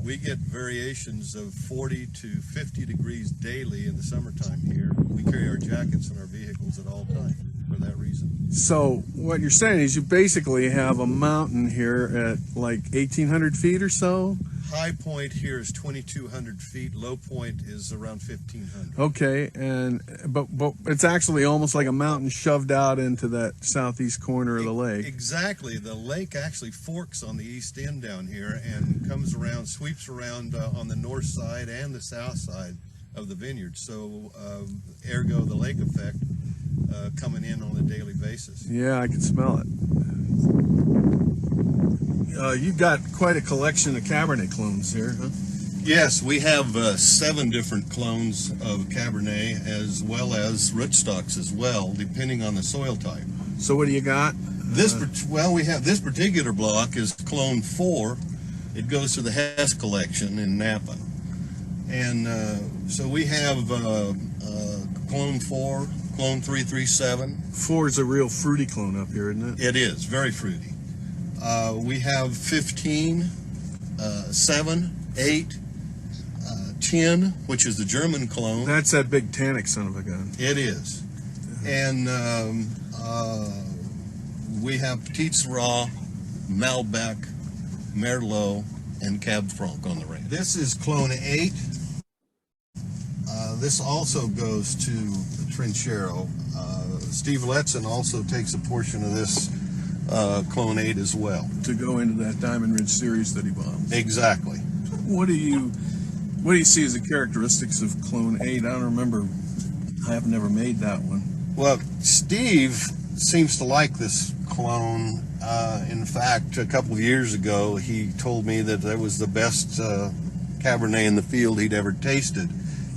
we get variations of 40 to 50 degrees daily in the summertime here. We carry our jackets in our vehicles at all times for that reason. So what you're saying is you basically have a mountain here at like 1,800 feet or so? High point here is 2,200 feet. Low point is around 1,500. Okay, but it's actually almost like a mountain shoved out into that southeast corner of the lake. Exactly. The lake actually forks on the east end down here and comes around, sweeps around on the north side and the south side of the vineyard. So, ergo, the lake effect coming in on a daily basis. Yeah, I can smell it. You've got quite a collection of Cabernet clones here, huh? Yes, we have 7 different clones of Cabernet as well as rootstocks as well, depending on the soil type. So what do you got? We have this particular block is clone 4. It goes to the Hess collection in Napa. And so we have clone 4, clone 337. 4 is a real fruity clone up here, isn't it? It is, very fruity. We have 15, 7, 8, 10, which is the German clone. That's that big tannic son of a gun. It is. And we have Petit, Malbec, Merlot, and Cab Franc on the range. This is clone 8. This also goes to Trinchero. Steve Letson also takes a portion of this clone 8 as well. To go into that Diamond Ridge series that he bombs. Exactly. What do you see as the characteristics of clone 8? I don't remember. I have never made that one. Well, Steve seems to like this clone. In fact, a couple of years ago, he told me that that was the best Cabernet in the field he'd ever tasted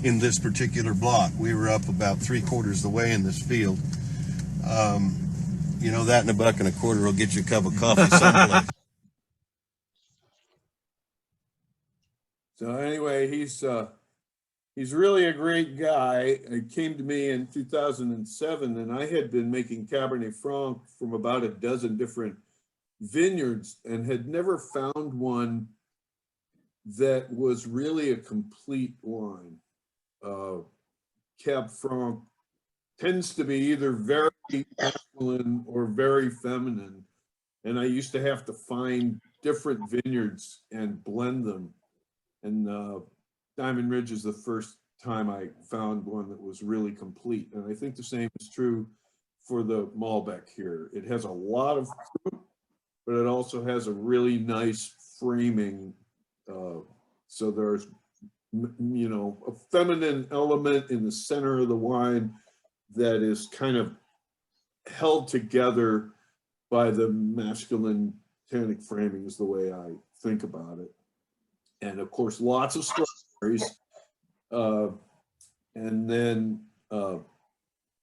in this particular block. We were up about 3/4 of the way in this field. You know, that and $1.25 will get you a cup of coffee someplace. So anyway, he's really a great guy. He came to me in 2007, and I had been making Cabernet Franc from about a dozen different vineyards and had never found one that was really a complete wine. Cab Franc tends to be either very masculine or very feminine. And I used to have to find different vineyards and blend them. And Diamond Ridge is the first time I found one that was really complete. And I think the same is true for the Malbec here. It has a lot of fruit, but it also has a really nice framing. So there's, you know, a feminine element in the center of the wine that is kind of held together by the masculine tannic framing is the way I think about it. And of course, lots of strawberries. And then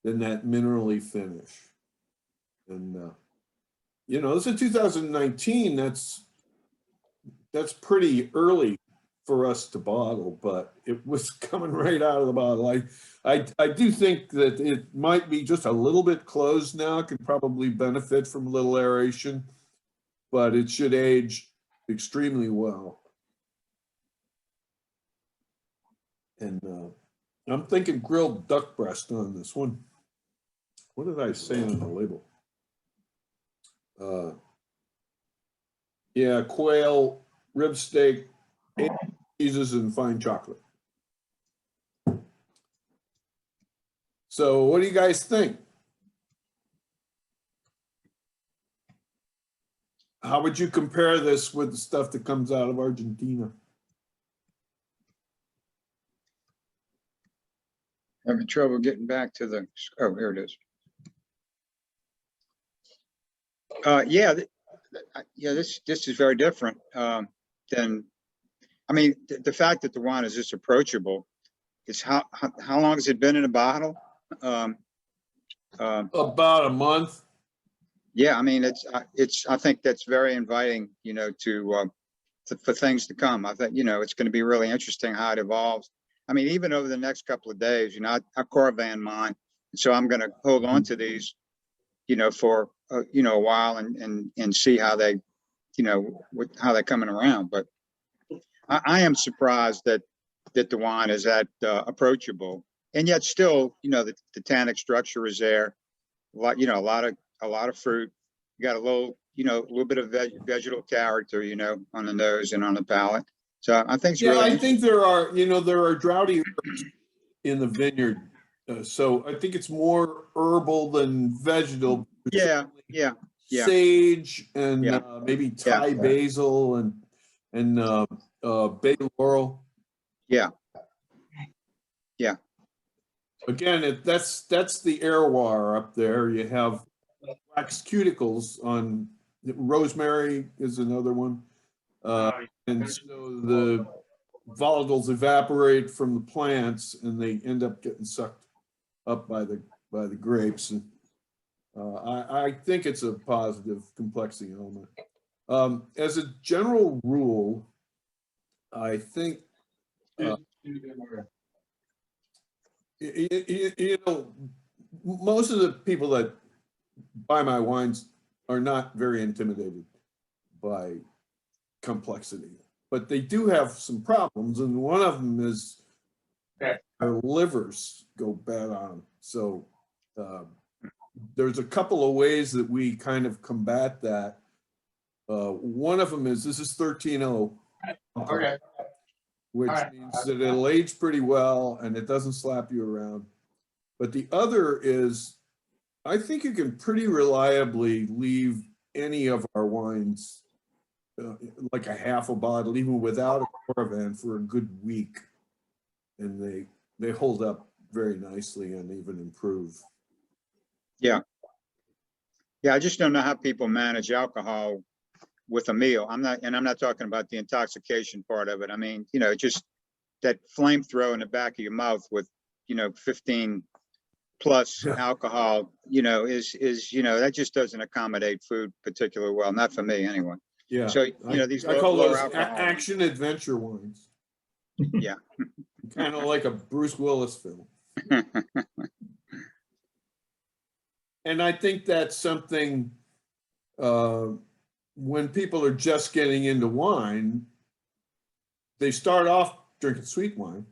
that minerally finish. And, you know, this is 2019. That's pretty early for us to bottle, but it was coming right out of the bottle. I do think that it might be just a little bit closed now, could probably benefit from a little aeration, but it should age extremely well. And I'm thinking grilled duck breast on this one. What did I say on the label? Yeah, quail, rib steak, cheeses, and fine chocolate. So what do you guys think? How would you compare this with the stuff that comes out of Argentina? Having trouble getting back to the, oh, here it is. Yeah, this is very different than, I mean, the fact that the wine is this approachable is how long has it been in a bottle? About a month. Yeah, I mean, I think that's very inviting, you know, for things to come. I think, you know, it's going to be really interesting how it evolves. I mean, even over the next couple of days, you know, I caravan mine, so I'm going to hold on to these, you know, for you know, a while and see how they, you know, how they're coming around. But I am surprised that the wine is that approachable, and yet still, you know, the tannic structure is there. A lot, you know, a lot of fruit. You got a little, you know, a little bit of vegetal character, you know, on the nose and on the palate. So I think it's really I think there are, you know, there are droughty herbs in the vineyard. So I think it's more herbal than vegetal. Yeah. Sage and maybe Thai basil and bay laurel. Yeah. Again, that's the terroir up there. You have wax cuticles on rosemary is another one. And so the volatiles evaporate from the plants and they end up getting sucked up by the grapes. And I think it's a positive complexity element. As a general rule, I think you know, most of the people that buy my wines are not very intimidated by complexity, but they do have some problems, and one of them is their livers go bad on them. So there's a couple of ways that we kind of combat that. One of them is this is 13-0, okay, which means that it'll age pretty well and it doesn't slap you around. But the other is, I think you can pretty reliably leave any of our wines like a half a bottle, even without a caravan, for a good week, and they hold up very nicely and even improve. Yeah, I just don't know how people manage alcohol with a meal. I'm not talking about the intoxication part of it. I mean, you know, just that flamethrower in the back of your mouth with, you know, 15 plus alcohol, you know, is, you know, that just doesn't accommodate food particularly well. Not for me anyway. Yeah. So, you know, these I call lower those alcohol. action adventure wines. Yeah. Kind of like a Bruce Willis film. And I think that's something, when people are just getting into wine, they start off drinking sweet wine,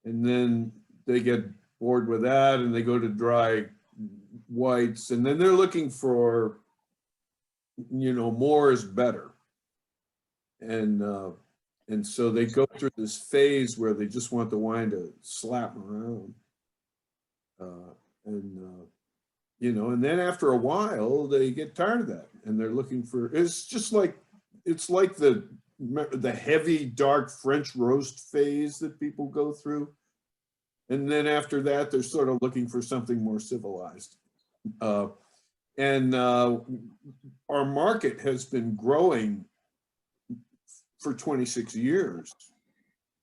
and then they get bored with that and they go to dry whites, and then they're looking for, you know, more is better. And so they go through this phase where they just want the wine to slap them around. You know, and then after a while they get tired of that and they're looking for, it's just like, it's like the heavy dark French roast phase that people go through. And then after that, they're sort of looking for something more civilized. Our market has been growing for 26 years,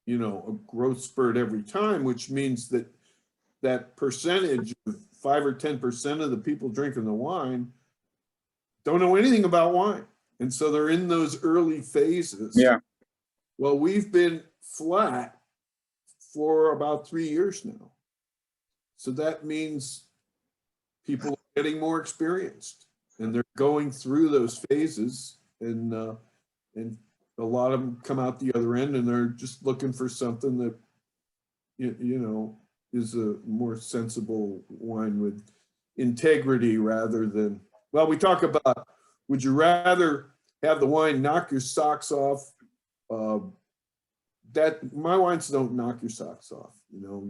you know, a growth spurt every time, which means that that percentage of 5 or 10% of the people drinking the wine don't know anything about wine. And so they're in those early phases. Yeah. Well, we've been flat for about 3 years now. So that means people are getting more experienced and they're going through those phases, and a lot of them come out the other end and they're just looking for something that, you know, is a more sensible wine with integrity rather than, well, we talk about, would you rather have the wine knock your socks off? That my wines don't knock your socks off. You know,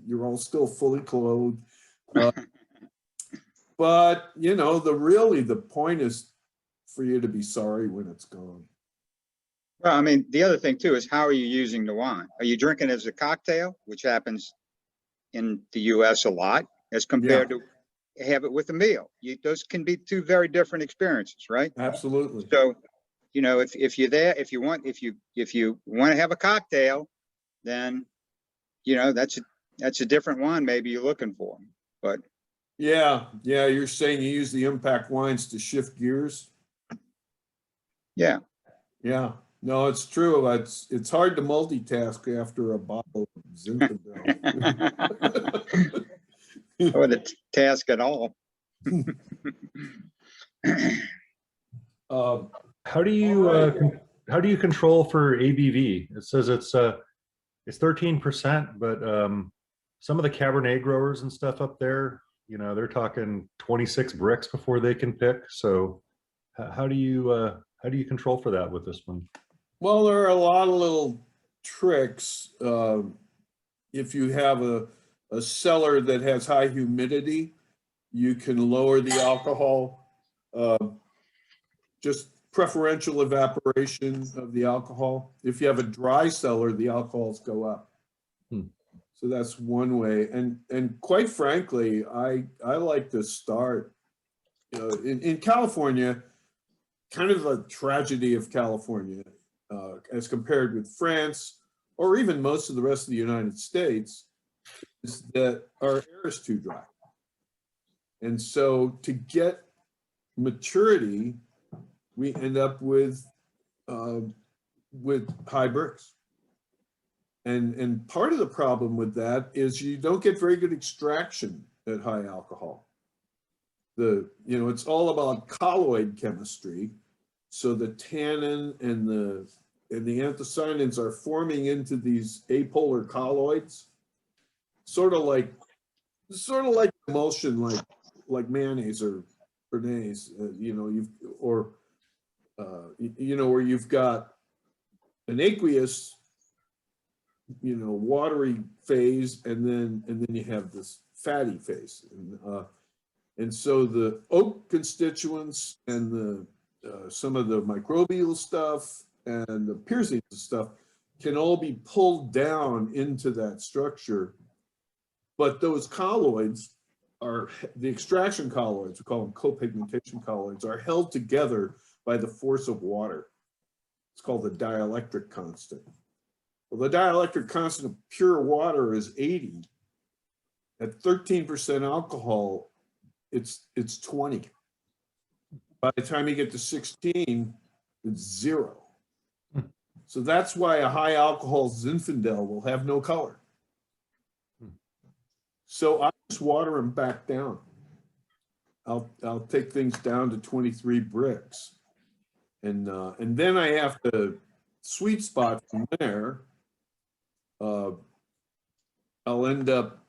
you're all still fully clothed. But you know, the point is for you to be sorry when it's gone. Well, I mean, the other thing too is, how are you using the wine? Are you drinking as a cocktail, which happens in the US a lot, as compared to have it with a meal? Those can be two very different experiences, right? Absolutely. So, you know, if you're there, if you want to have a cocktail, then, you know, that's a different wine maybe you're looking for. But yeah, you're saying you use the impact wines to shift gears. Yeah. No, it's true. It's hard to multitask after a bottle of Zinfandel. Or the task at all. How do you control for ABV? It says it's 13%, but some of the Cabernet growers and stuff up there, you know, they're talking 26 bricks before they can pick. So how do you control for that with this one? Well, there are a lot of little tricks. If you have a cellar that has high humidity, you can lower the alcohol. Just preferential evaporation of the alcohol. If you have a dry cellar, the alcohols go up. So that's one way. And quite frankly, I like to start, you know, in California, kind of a tragedy of California, as compared with France or even most of the rest of the United States, is that our air is too dry. And so to get maturity, we end up with high bricks. And part of the problem with that is you don't get very good extraction at high alcohol. You know, it's all about colloid chemistry. So the tannin and the anthocyanins are forming into these apolar colloids, sort of like emulsion, like mayonnaise or béarnaise. You know, where you've got an aqueous, you know, watery phase, and then you have this fatty phase, and so the oak constituents and some of the microbial stuff and the piercing stuff can all be pulled down into that structure, but those colloids are the extraction colloids, we call them copigmentation colloids, are held together by the force of water. It's called the dielectric constant. Well, the dielectric constant of pure water is 80. At 13% alcohol, it's 20. By the time you get to 16, it's 0. So that's why a high alcohol Zinfandel will have no color. So I just water them back down. I'll take things down to 23 bricks. And then I have to sweet spot from there. I'll end up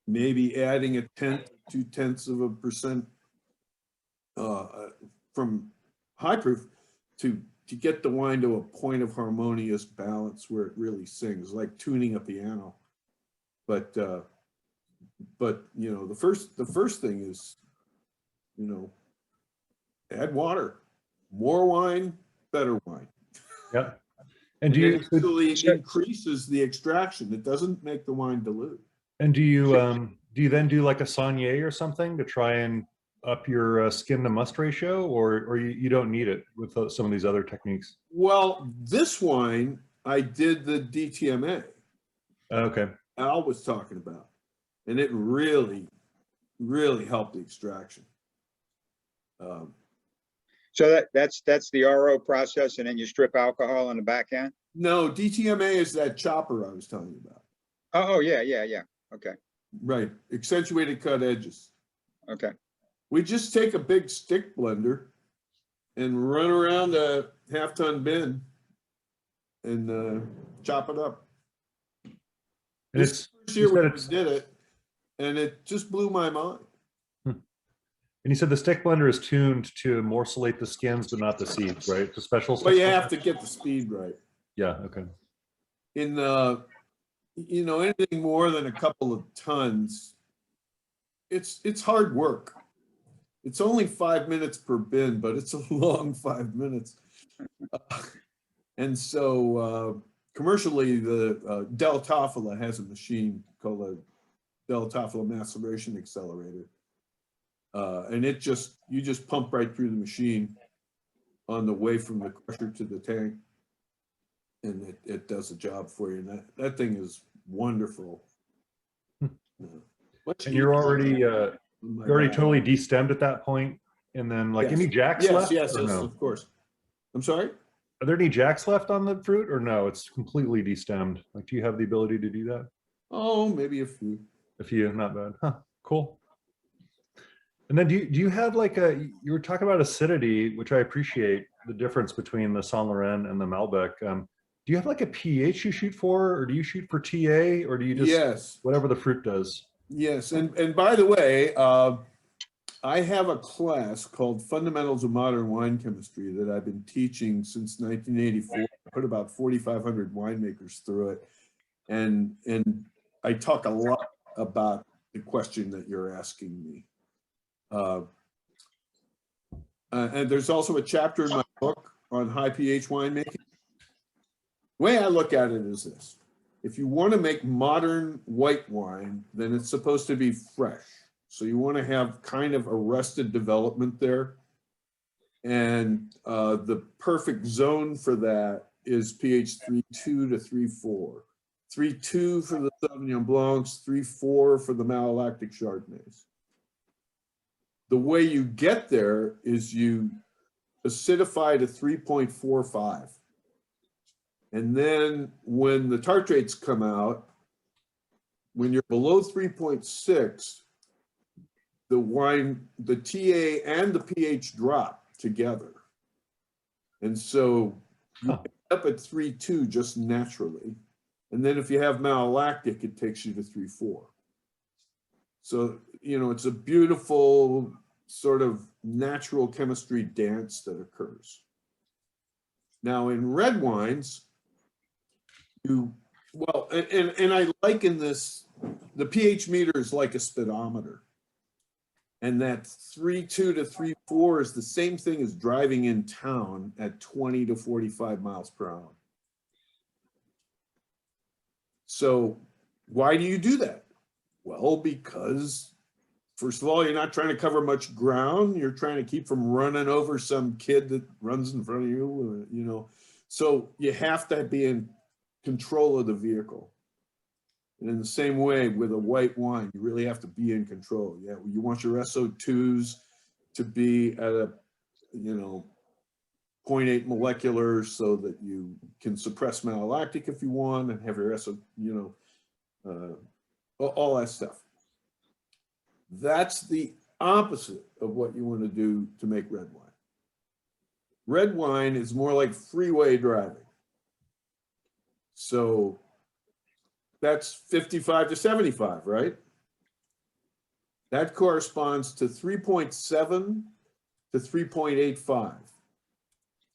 maybe adding 0.2% from high proof to get the wine to a point of harmonious balance where it really sings, like tuning a piano. But you know, the first thing is, you know, add water. More wine, better wine. Yeah. And do it you actually increases the extraction? It doesn't make the wine dilute. And do you then do like a Saunier or something to try and up your skin to must ratio, or you don't need it with some of these other techniques? Well, this wine, I did the DTMA. Okay. Al was talking about, and it really, really helped the extraction. So that's the RO process, and then you strip alcohol on the back end? No, DTMA is that chopper I was telling you about. Oh, yeah. Okay. Right, accentuated cut edges. Okay. We just take a big stick blender and run around a half-ton bin and chop it up. And This it's first year we did it, and it just blew my mind. And you said the stick blender is tuned to morcellate the skins, but not the seeds, right? It's a special. Well, you have to get the speed right. Yeah. Okay. In you know, anything more than a couple of tons, it's hard work. It's only 5 minutes per bin, but it's a long 5 minutes. And so commercially, the Del Tafala has a machine called a Del Tafala maceration accelerator. And you just pump right through the machine on the way from the crusher to the tank, and it does the job for you. And that thing is wonderful. And you're already totally destemmed at that point, and then like any jacks left? Yes, No? of course. I'm sorry? Are there any jacks left on the fruit, or no? It's completely destemmed. Like, do you have the ability to do that? Oh, maybe a few. A few, not bad. Huh, cool. And then do you have like you were talking about acidity, which I appreciate the difference between the Saint Laurent and the Malbec. Do you have like a pH you shoot for, or do you shoot for TA, or do you just whatever the fruit does? Yes, and by the way, I have a class called Fundamentals of Modern Wine Chemistry that I've been teaching since 1984. I put about 4,500 winemakers through it, and I talk a lot about the question that you're asking me. And there's also a chapter in my book on high pH winemaking. The way I look at it is this: if you want to make modern white wine, then it's supposed to be fresh. So you want to have kind of arrested development there. And the perfect zone for that is pH 3.2 to 3.4. 3.2 for the Sauvignon Blancs, 3.4 for the malolactic Chardonnays. The way you get there is you acidify to 3.45. And then when the tartrates come out, when you're below 3.6, the wine, the TA and the pH drop together. And so you end up at 3.2 just naturally. And then if you have malolactic, it takes you to 3.4. So, you know, it's a beautiful sort of natural chemistry dance that occurs. Now in red wines, and I liken this, the pH meter is like a speedometer. And that 3.2 to 3.4 is the same thing as driving in town at 20 to 45 miles per hour. So why do you do that? Well, because first of all, you're not trying to cover much ground. You're trying to keep from running over some kid that runs in front of you, you know. So you have to be in control of the vehicle. And in the same way with a white wine, you really have to be in control. Yeah, you want your SO2s to be at a, you know, 0.8 molecular so that you can suppress malolactic if you want and have your SO, you know, all that stuff. That's the opposite of what you want to do to make red wine. Red wine is more like freeway driving. So that's 55 to 75, right? That corresponds to 3.7 to 3.85.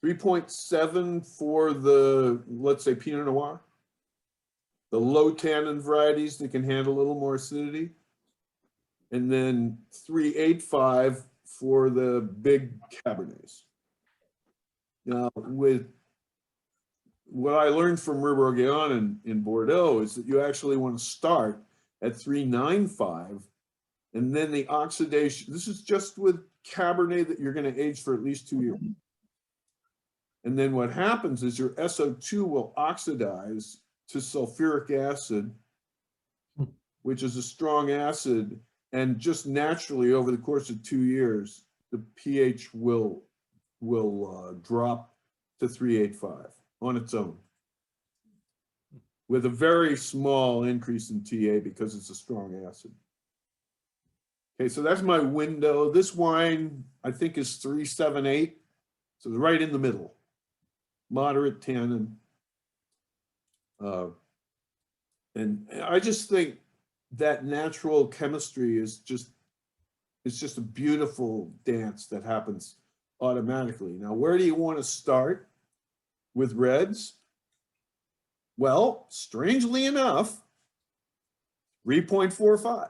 3.7 for the, let's say, Pinot Noir, the low tannin varieties that can handle a little more acidity, and then 3.85 for the big Cabernets. Now, with what I learned from Ribourguillon in Bordeaux is that you actually want to start at 3.95, and then the oxidation, this is just with Cabernet that you're going to age for at least 2 years. And then what happens is your SO2 will oxidize to sulfuric acid, which is a strong acid, and just naturally over the course of 2 years, the pH will drop to 3.85 on its own, with a very small increase in TA because it's a strong acid. Okay, so that's my window. This wine, I think, is 3.78, so it's right in the middle. Moderate tannin. And I just think that natural chemistry is just, it's just a beautiful dance that happens automatically. Now, where do you want to start with reds? Well, strangely enough, 3.45.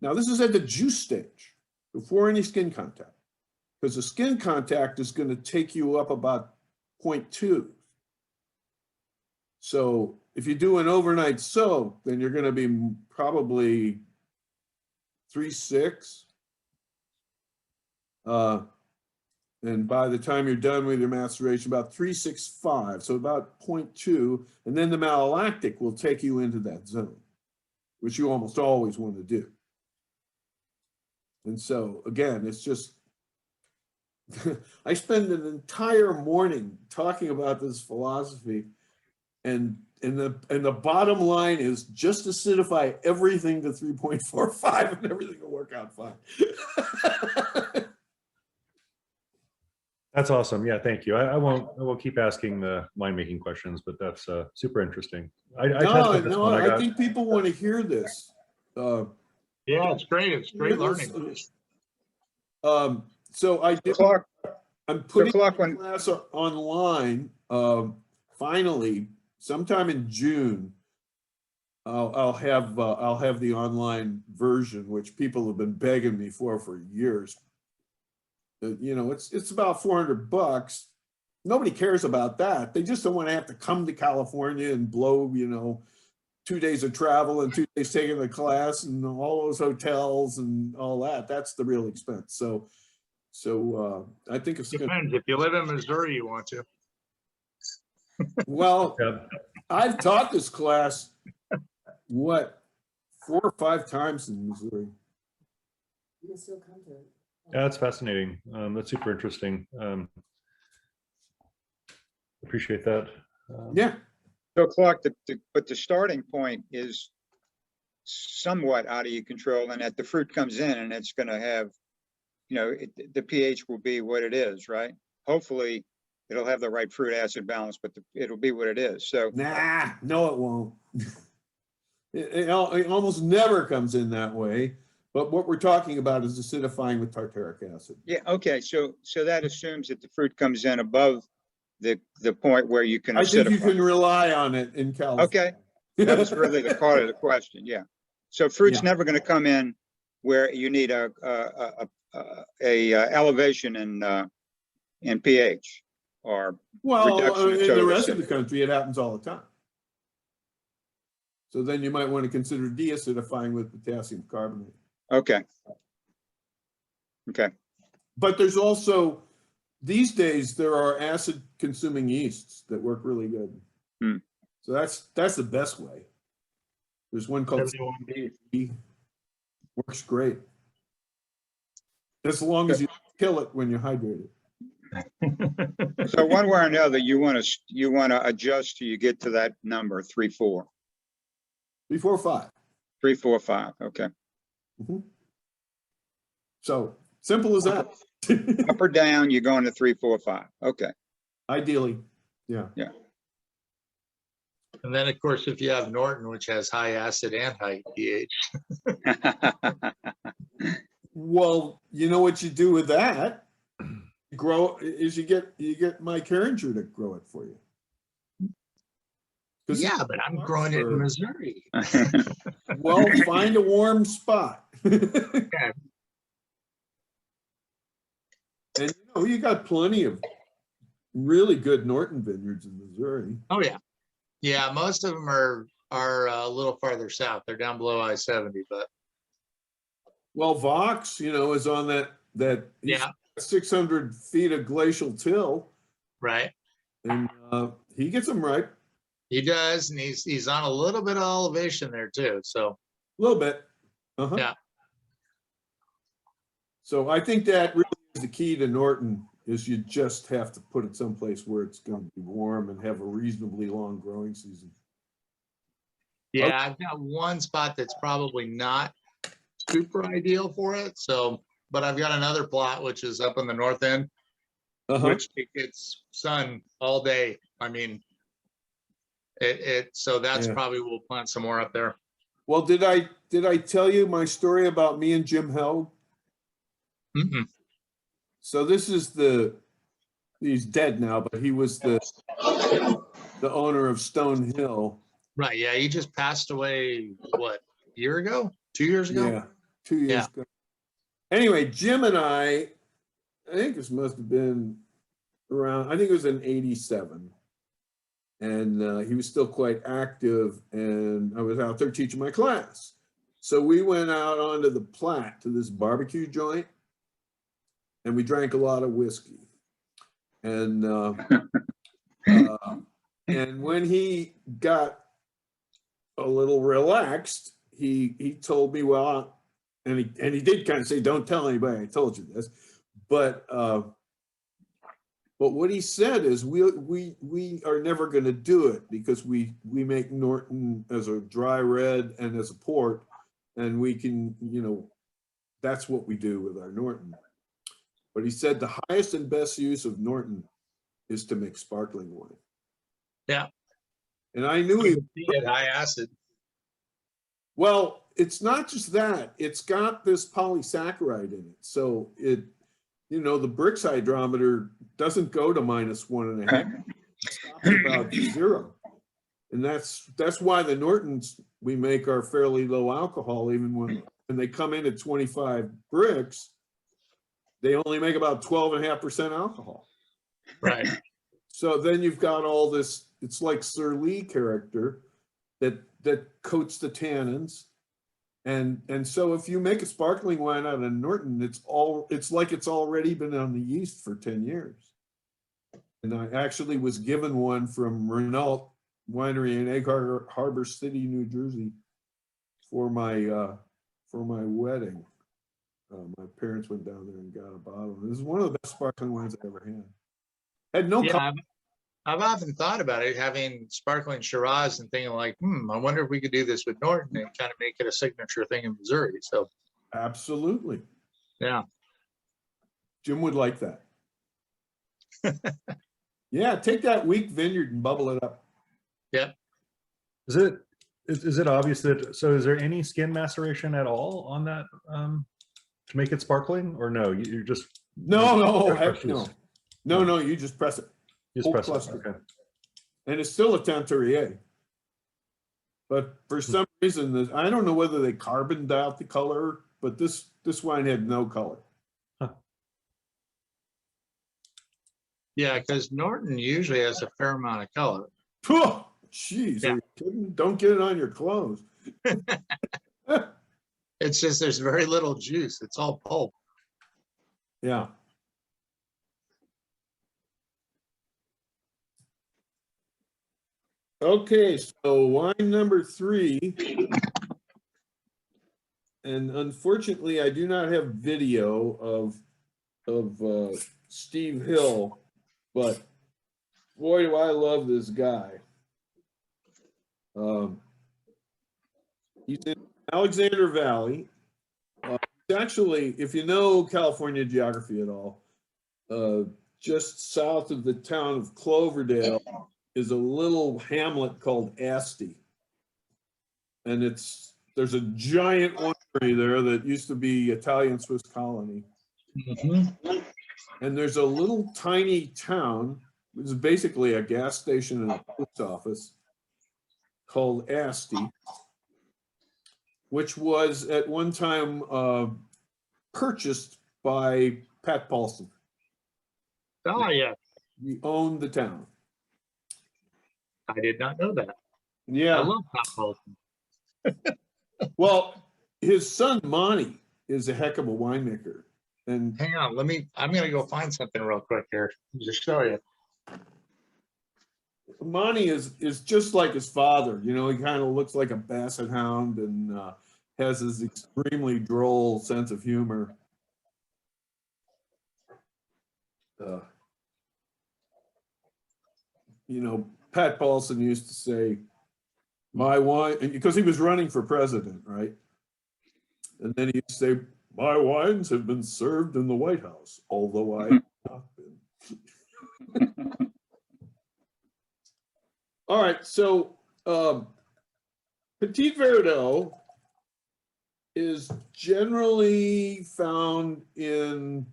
Now, this is at the juice stage, before any skin contact, because the skin contact is going to take you up about 0.2. So if you do an overnight soak, then you're going to be probably 3.6. And by the time you're done with your maceration, about 3.65, so about 0.2. And then the malolactic will take you into that zone, which you almost always want to do. And so, again, it's just, I spend an entire morning talking about this philosophy, and the bottom line is just acidify everything to 3.45 and everything will work out fine. That's awesome. Yeah, thank you. I won't keep asking the winemaking questions, but that's super interesting. I think people want to hear this. Yeah, it's great. It's great learning. So I'm putting the class online. Finally, sometime in June, I'll have the online version, which people have been begging me for years. You know, it's about $400. Nobody cares about that. They just don't want to have to come to California and blow, you know, 2 days of travel and 2 days taking the class and all those hotels and all that. That's the real expense. So I think it's depends. If you live in Missouri, you want to. Well, I've taught this class, what, 4 or 5 times in Missouri. You can still come to it. Yeah, that's fascinating. That's super interesting. Appreciate that. Yeah. So Clark, but the starting point is somewhat out of your control, and that the fruit comes in and it's going to have, you know, the pH will be what it is, right? Hopefully it'll have the right fruit acid balance, but it'll be what it is. So nah, no, it won't. It almost never comes in that way. But what we're talking about is acidifying with tartaric acid. Yeah. Okay. So that assumes that the fruit comes in above the point where you can. I think you can rely on it in California. Okay. That was really the part of the question. Yeah. So fruit's never going to come in where you need a elevation in pH or well, in the rest of the country, it happens all the time. So then you might want to consider deacidifying with potassium carbonate. Okay. Okay. But there's also, these days, there are acid consuming yeasts that work really good. Hmm. So that's the best way. There's one called 71B. works great. As long as you kill it when you hydrate it. So one way or another, you want to adjust till you get to that number 3, 4. 3, 4, 5. 3, 4, 5. Okay. Mhm. So simple as that. Up or down, you're going to 3, 4, 5. Okay. Ideally, yeah. Yeah. And then, of course, if you have Norton, which has high acid and high pH. Well, you know what you do with that? Grow is you get Mike Herringer to grow it for you. Yeah, but I'm growing it in Missouri. Well, find a warm spot. Okay. And you got plenty of really good Norton vineyards in Missouri. Oh yeah, yeah. Most of them are a little farther south. They're down below I-70, but Well, Vox, is on that yeah, 600 feet of glacial till, right. and he gets them right. He does, and he's on a little bit of elevation there too. So A little bit. yeah, So I think that really is the key to Norton, is you just have to put it someplace where it's going to be warm and have a reasonably long growing season. yeah. I've got one spot that's probably not super ideal for it. So, but I've got another plot which is up in the north end, which it gets sun all day. I mean, so that's probably we'll plant some more up there. Well, did I tell you my story about me and Jim Held? Mm-mm. So this is he's dead now, but he was the owner of Stone Hill. Right. Yeah. He just passed away, what, a year ago? 2 years ago? Yeah, 2 years ago. Anyway, Jim and I think this must have been around, I think it was in 87. And he was still quite active, and I was out there teaching my class. So we went out onto the Platte to this barbecue joint, and we drank a lot of whiskey. And and when he got a little relaxed, he told me, well, and he did kind of say, don't tell anybody I told you this, but what he said is we are never going to do it because we make Norton as a dry red and as a port, and we can, that's what we do with our Norton. But he said the highest and best use of Norton is to make sparkling wine. Yeah. And I knew he had high acid. Well, it's not just that, it's got this polysaccharide in it. So the Brix hydrometer doesn't go to -1.5. It stops about 0. And that's why the Nortons we make are fairly low alcohol, even when they come in at 25 Brix, they only make about 12.5% alcohol. Right. So then you've got all this, it's like Sir Lee character that coats the tannins. And so if you make a sparkling wine out of Norton, it's like it's already been on the yeast for 10 years. And I actually was given one from Renault Winery in Egg Harbor City, New Jersey, for my wedding. My parents went down there and got a bottle. This is one of the best sparkling wines I ever had. Had no. Yeah, I've often thought about it, having sparkling Shiraz and thinking like, I wonder if we could do this with Norton and kind of make it a signature thing in Missouri. So absolutely. Yeah. Jim would like that. Yeah, take that weak vineyard and bubble it up. Yep. Is it obvious that, so is there any skin maceration at all on that to make it sparkling, or no? You're just no, heck no. No, you just press it. Just press it. Okay. And it's still a Teinturier. But for some reason, I don't know whether they carboned out the color, but this wine had no color. Huh. Yeah, because Norton usually has a fair amount of color. Oh, jeez, are you kidding? Don't get it on your clothes. It's just there's very little juice. It's all pulp. Yeah. Okay, so wine number 3. And unfortunately, I do not have video of Steve Hill, but boy, do I love this guy. He's in Alexander Valley. It's actually, if you know California geography at all, just south of the town of Cloverdale is a little hamlet called Asti. And there's a giant winery there that used to be Italian Swiss colony. And there's a little tiny town, which is basically a gas station and a post office, called Asti, which was at one time purchased by Pat Paulson. Oh, yeah. He owned the town. I did not know that. Yeah. I love Pat Paulson. Well, his son Monty is a heck of a winemaker. And hang on, I'm gonna go find something real quick here to show you. Monty is just like his father. You know, he kind of looks like a basset hound and has this extremely droll sense of humor. You know, Pat Paulson used to say, my wine, because he was running for president, right? And then he used to say, my wines have been served in the White House, although I have not been. All right, so Petit Verdot is generally found in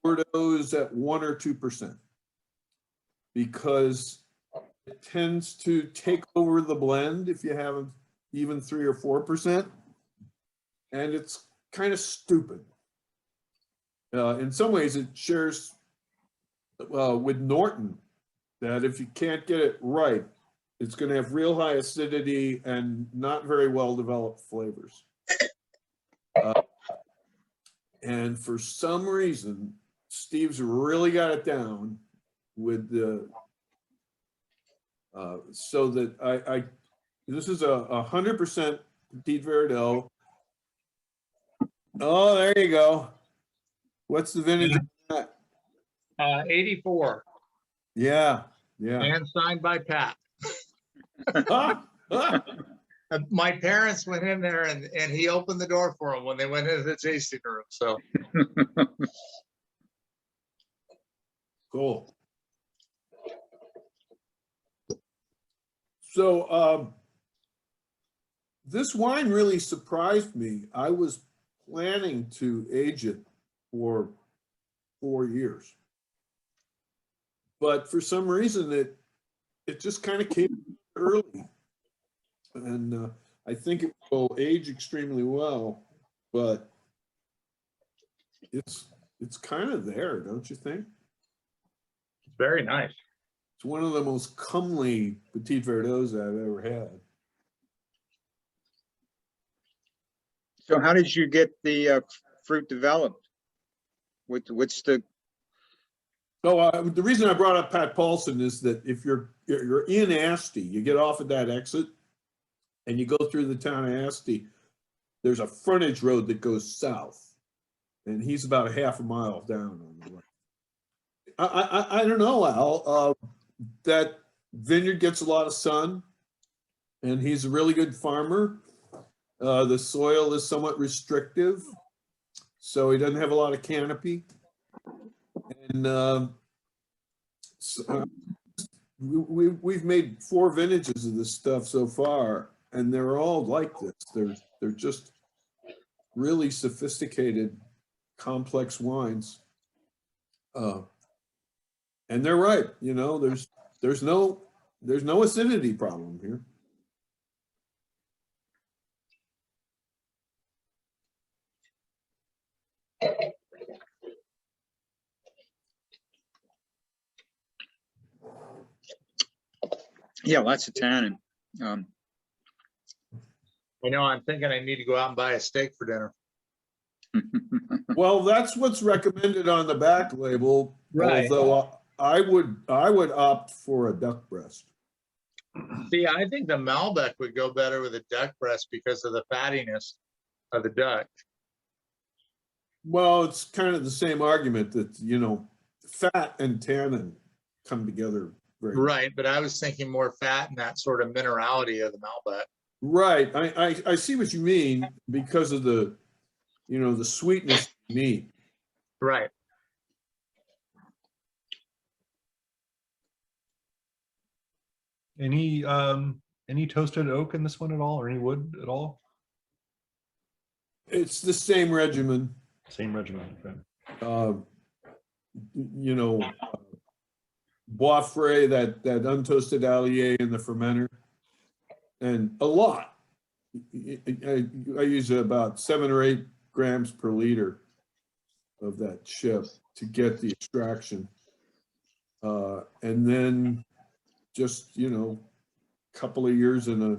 Bordeaux's at 1 or 2%, because it tends to take over the blend if you have even 3 or 4%, and it's kind of stupid. In some ways, it shares with Norton that if you can't get it right, it's going to have real high acidity and not very well developed flavors. And for some reason, Steve's really got it down with the, so that this is a 100% Petit Verdot. Oh, there you go. What's the vintage of that? 84. Yeah, yeah. And signed by Pat. My parents went in there and he opened the door for them when they went into the tasting room. So cool. So this wine really surprised me. I was planning to age it for 4 years, but for some reason it just kind of came early, and I think it will age extremely well. But it's kind of there, don't you think? very nice. It's one of the most comely Petit Verdots I've ever had. So how did you get the fruit developed? What's the? So the reason I brought up Pat Paulson is that if you're in Asti, you get off at that exit and you go through the town of Asti, there's a frontage road that goes south, and he's about a half a mile down on the way. I don't know, Al. That vineyard gets a lot of sun, and he's a really good farmer. The soil is somewhat restrictive, so he doesn't have a lot of canopy. And we've made 4 vintages of this stuff so far, and they're all like this. They're just really sophisticated, complex wines. And they're right, you know, there's no acidity problem here. Yeah, lots of tannin. I know, I'm thinking I need to go out and buy a steak for dinner. Well, that's what's recommended on the back label. Right. Although I would opt for a duck breast. See, I think the Malbec would go better with a duck breast because of the fattiness of the duck. Well, it's kind of the same argument that, you know, fat and tannin come together very Right, but I was thinking more fat and that sort of minerality of the Malbec. Right. I see what you mean because of the, you know, the sweetness of the meat. Right. Any toasted oak in this one at all, or any wood at all? It's the same regimen. Same regimen. You know, Bois Frais, that untoasted Allier in the fermenter, and a lot. I use about 7 or 8 grams per liter of that chip to get the extraction. And then just, you know, a couple of years in a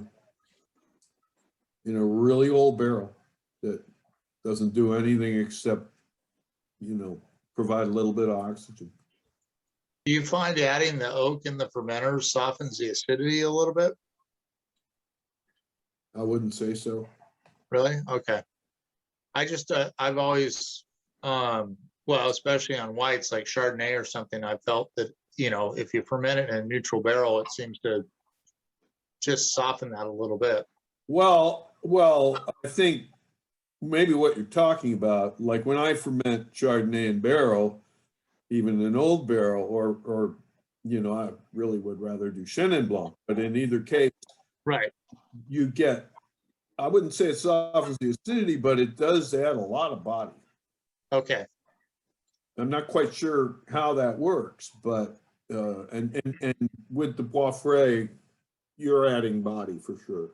really old barrel that doesn't do anything except, you know, provide a little bit of oxygen. Do you find adding the oak in the fermenter softens the acidity a little bit? I wouldn't say so. Really? Okay. I just, I've always, well, especially on whites like Chardonnay or something, I felt that, you know, if you ferment it in a neutral barrel, it seems to just soften that a little bit. Well, I think maybe what you're talking about, like when I ferment Chardonnay in barrel, even an old barrel, or you know, I really would rather do Chenin Blanc, but in either case, right, you get, I wouldn't say it softens the acidity, but it does add a lot of body. Okay. I'm not quite sure how that works, but and with the Bois Frais, you're adding body for sure.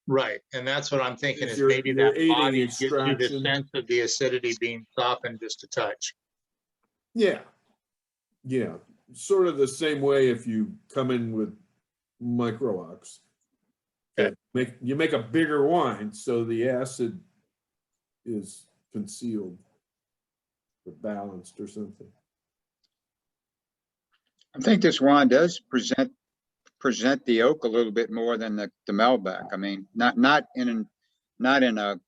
Right, and that's what I'm thinking is You're maybe that aiding body gives you the extraction. sense of the acidity being softened just a touch. Yeah. Yeah. Sort of the same way if you come in with micro ox. Okay. You make a bigger wine, so the acid is concealed or balanced or something. I think this wine does present the oak a little bit more than the Malbec. I mean, not in a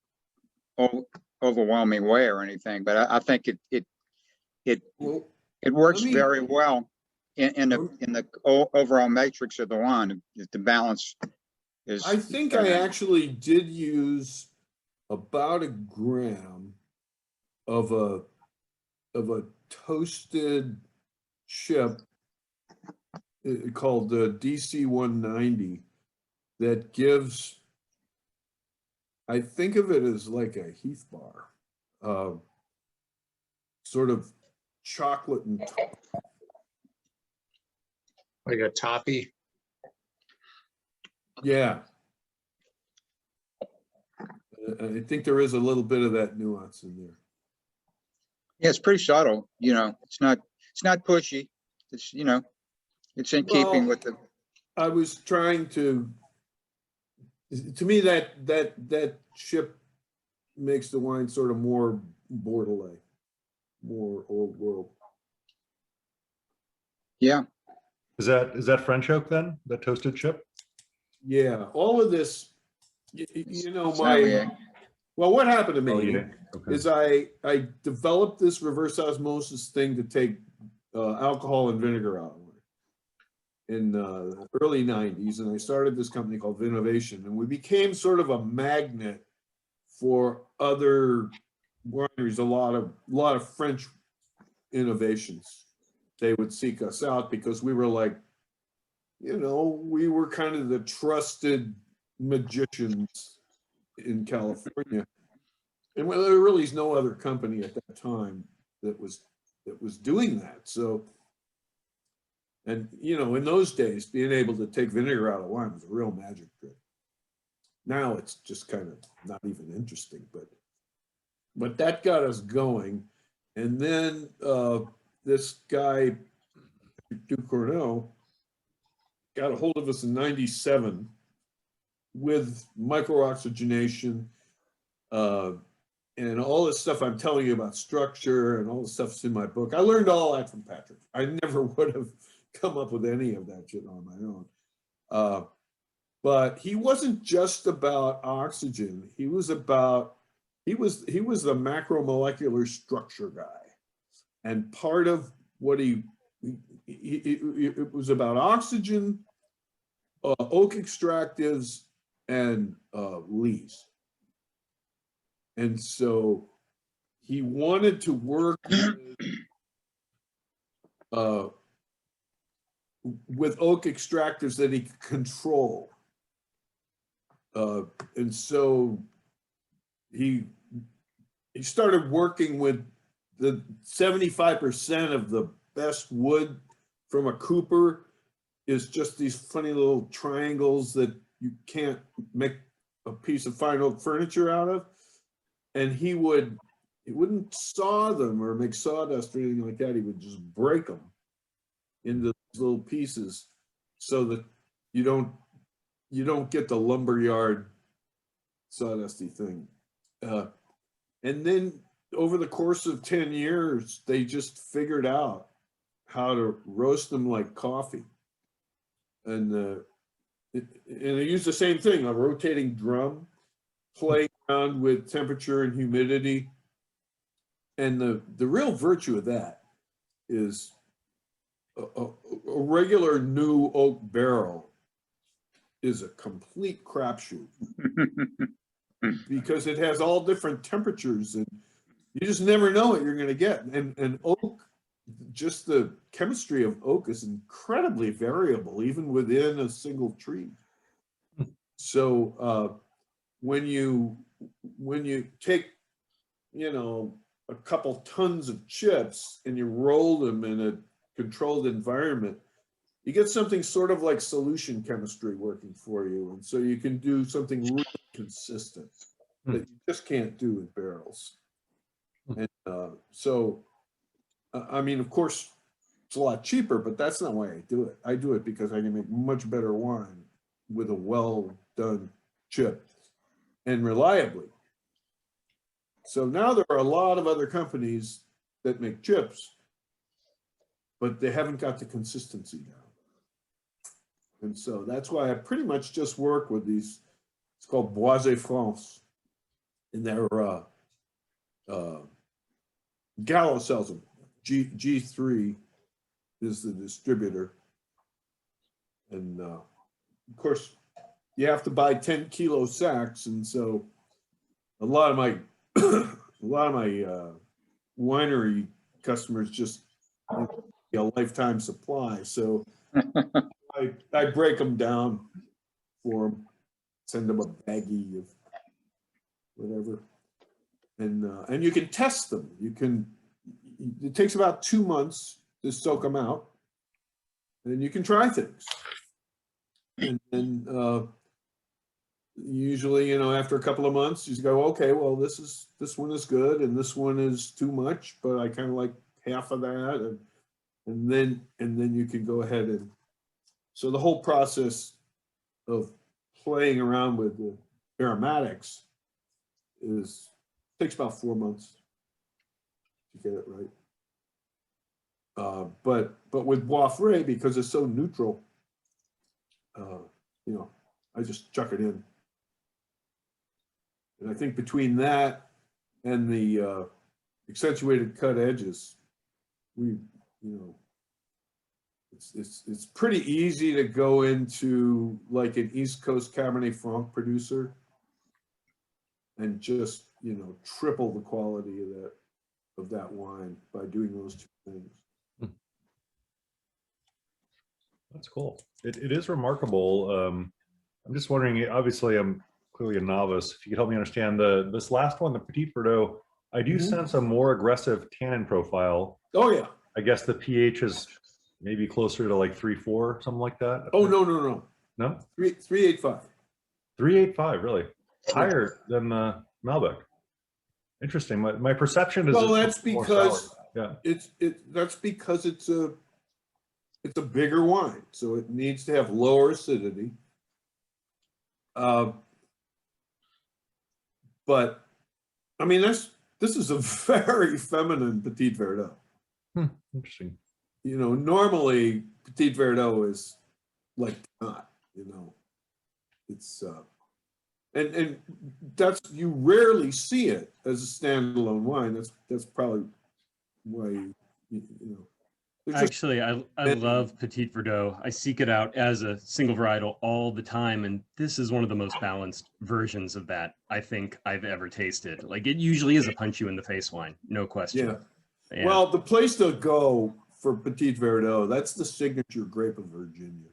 overwhelming way or anything, but I think it works very well in the overall matrix of the wine. The balance is. I think I actually did use about 1 gram of a toasted chip called the DC 190 that gives, I think of it as like a Heath bar, sort of chocolate and like a toffee. Yeah. I think there is a little bit of that nuance in there. Yeah, it's pretty subtle. You know, it's not pushy. It's, you know, it's in keeping with the. I was trying to me that chip makes the wine sort of more Bordelais, more old world. Yeah. Is that French oak then? That toasted chip? Yeah, all of this, you know, well, what happened to me is I developed this reverse osmosis thing to take alcohol and vinegar out in the early 90s, and I started this company called Vinnovation, and we became sort of a magnet for other wineries. A lot of French innovations. They would seek us out because we were like, you know, we were kind of the trusted magicians in California. And well, there really is no other company at that time that was doing that. So, and you know, in those days, being able to take vinegar out of wine was a real magic trick. Now it's just kind of not even interesting, but that got us going. And then this guy, Carneros, got a hold of us in '97 with micro-oxygenation, and all this stuff I'm telling you about structure and all the stuff's in my book. I learned all that from Patrick. I never would have come up with any of that shit on my own. But he wasn't just about oxygen. He was the macromolecular structure guy. And part of what it was about oxygen, oak extractives, and lees. And so he wanted to work with oak extractives that he could control. And so he started working with the 75% of the best wood from a Cooper is just these funny little triangles that you can't make a piece of fine oak furniture out of. And he wouldn't saw them or make sawdust or anything like that. He would just break them into little pieces so that you don't get the lumberyard sawdusty thing. And then over the course of 10 years, they just figured out how to roast them like coffee. And they use the same thing, a rotating drum, playing around with temperature and humidity. And the real virtue of that is a regular new oak barrel is a complete crapshoot because it has all different temperatures and you just never know what you're going to get. And oak, just the chemistry of oak is incredibly variable, even within a single tree. So when you take, a couple tons of chips and you roll them in a controlled environment, you get something sort of like solution chemistry working for you. And so you can do something really consistent that you just can't do with barrels. And I mean, of course, it's a lot cheaper, but that's not why I do it. I do it because I can make much better wine with a well-done chip and reliably. So now there are a lot of other companies that make chips, but they haven't got the consistency down. And so that's why I pretty much just work with these, it's called Boisé France. And they're, Gallo sells them. G3 is the distributor. And of course, you have to buy 10-kilo sacks. And so a lot of my winery customers just a lifetime supply. So I break them down for them, send them a baggie of whatever, and you can test them. It takes about 2 months to soak them out, and you can try things. And then usually, after a couple of months, you go, okay, well, this one is good, and this one is too much, but I kind of like half of that, and then you can go ahead and. So the whole process of playing around with the aromatics takes about 4 months to get it right. But with Bois Frais, because it's so neutral, I just chuck it in. And I think between that and the accentuated cut edges, it's pretty easy to go into like an East Coast Cabernet Franc producer and just, triple the quality of that wine by doing those two things. That's cool. It is remarkable. I'm just wondering, obviously I'm clearly a novice. If you could help me understand this last one, the Petit Verdot, I do sense a more aggressive tannin profile. Oh yeah. I guess the pH is maybe closer to like 3.4, something like that. Oh, no. No? 3.85. 3.85, really? Higher than the Malbec. Interesting. My perception is. Well, that's because that's because it's a bigger wine, so it needs to have lower acidity. But I mean, this is a very feminine Petit Verdot. Interesting. You know, normally Petit Verdot is like not, you know, it's and that's, you rarely see it as a standalone wine. That's probably why you know. there's just Actually, I love Petit Verdot. I seek it out as a single varietal all the time, and this is one of the most balanced versions of that I think I've ever tasted. Like, it usually is a punch you in the face wine, no question. Yeah. Yeah. Well, the place to go for Petit Verdot, that's the signature grape of Virginia.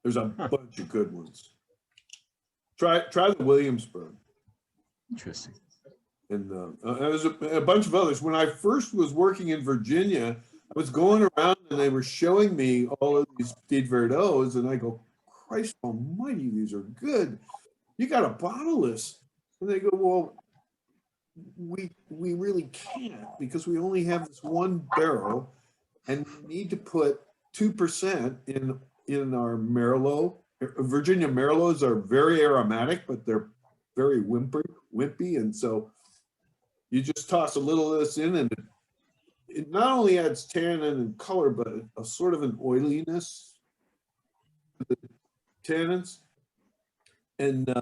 There's a bunch of good ones. Try the Williamsburg. Interesting. And there's a bunch of others. When I first was working in Virginia, I was going around and they were showing me all of these Petit Verdots, and I go, Christ almighty, these are good. You got to bottle this. And they go, well, we really can't, because we only have this one barrel, and we need to put 2% in our Merlot. Virginia Merlots are very aromatic, but they're very wimpy, and so you just toss a little of this in, and it not only adds tannin and color, but a sort of an oiliness to the tannins. And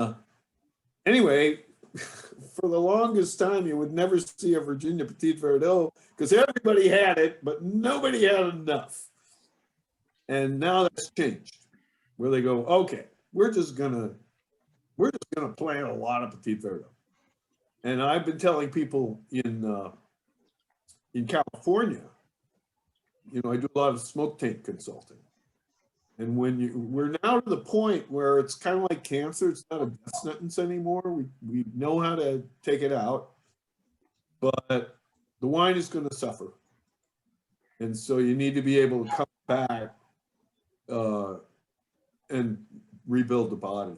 anyway, for the longest time, you would never see a Virginia Petit Verdot because everybody had it, but nobody had enough. And now that's changed, where they go, okay, we're just gonna plant a lot of Petit Verdot. And I've been telling people in California, you know, I do a lot of smoke tank consulting. And we're now to the point where it's kind of like cancer. It's not a death sentence anymore. We know how to take it out, but the wine is going to suffer. And so you need to be able to come back and rebuild the body.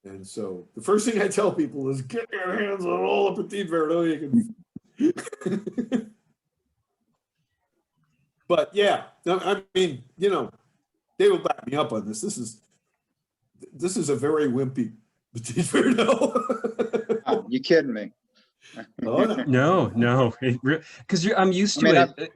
And so the first thing I tell people is get your hands on all the Petit Verdot you can. But yeah, I mean, you know, they will back me up on this. This is a very wimpy Petit Verdot. Oh, you kidding me? No, because I'm used to it.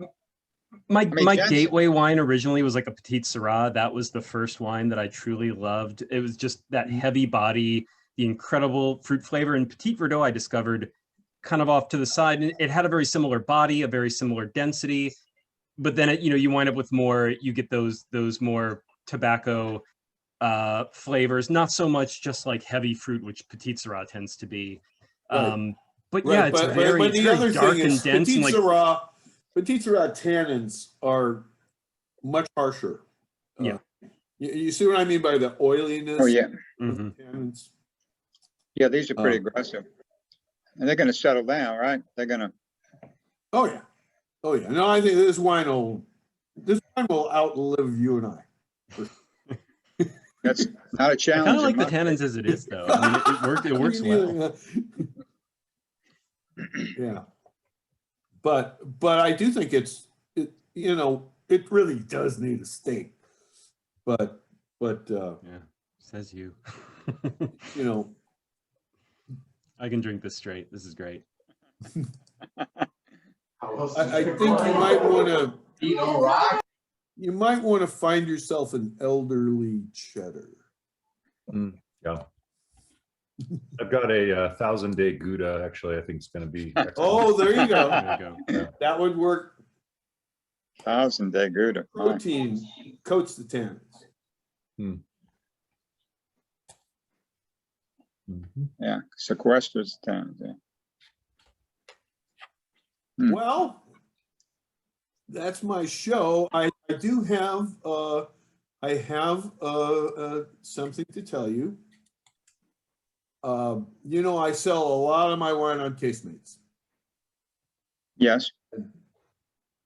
My gateway wine originally was like a Petit Syrah. That was the first wine that I truly loved. It was just that heavy body, the incredible fruit flavor. And Petit Verdot I discovered kind of off to the side. And it had a very similar body, a very similar density. But then you wind up with more. You get those more tobacco flavors, not so much just like heavy fruit, which Petit Syrah tends to be. Right. But yeah, it's very dark and dense. Petit Syrah tannins are much harsher. Yeah. You see what I mean by the oiliness? Oh yeah. Tannins. Yeah, these are pretty aggressive. And they're going to settle down, right? They're going to. Oh yeah. Oh yeah. No, I think this wine will outlive you and I. That's not a challenge. I kind of like the tannins as it is, though. I mean, it works well. Yeah. But I do think it really does need a steak. But yeah, says you. You know, I can drink this straight. This is great. I think you might want to find yourself an elderly cheddar. Yeah. I've got a 1,000-day Gouda, actually, I think it's going to be. Oh, there you go. There you go. That would work. 1,000-day Gouda. Protein coats the tannins. Yeah, sequesters the tannins. Yeah. Well, that's my show. I do have something to tell you. You know, I sell a lot of my wine on Casemates. Yes.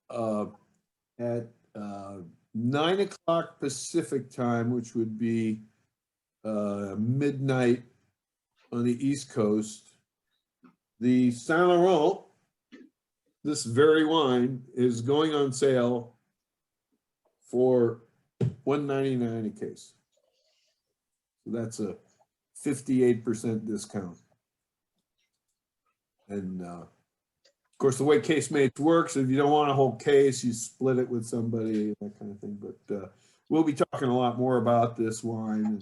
At 9 o'clock Pacific time, which would be midnight on the East Coast, the Saint Laurent, this very wine, is going on sale for $1.99 a case. So that's a 58% discount. And of course, the way Casemates works, if you don't want a whole case, you split it with somebody, that kind of thing. But we'll be talking a lot more about this wine.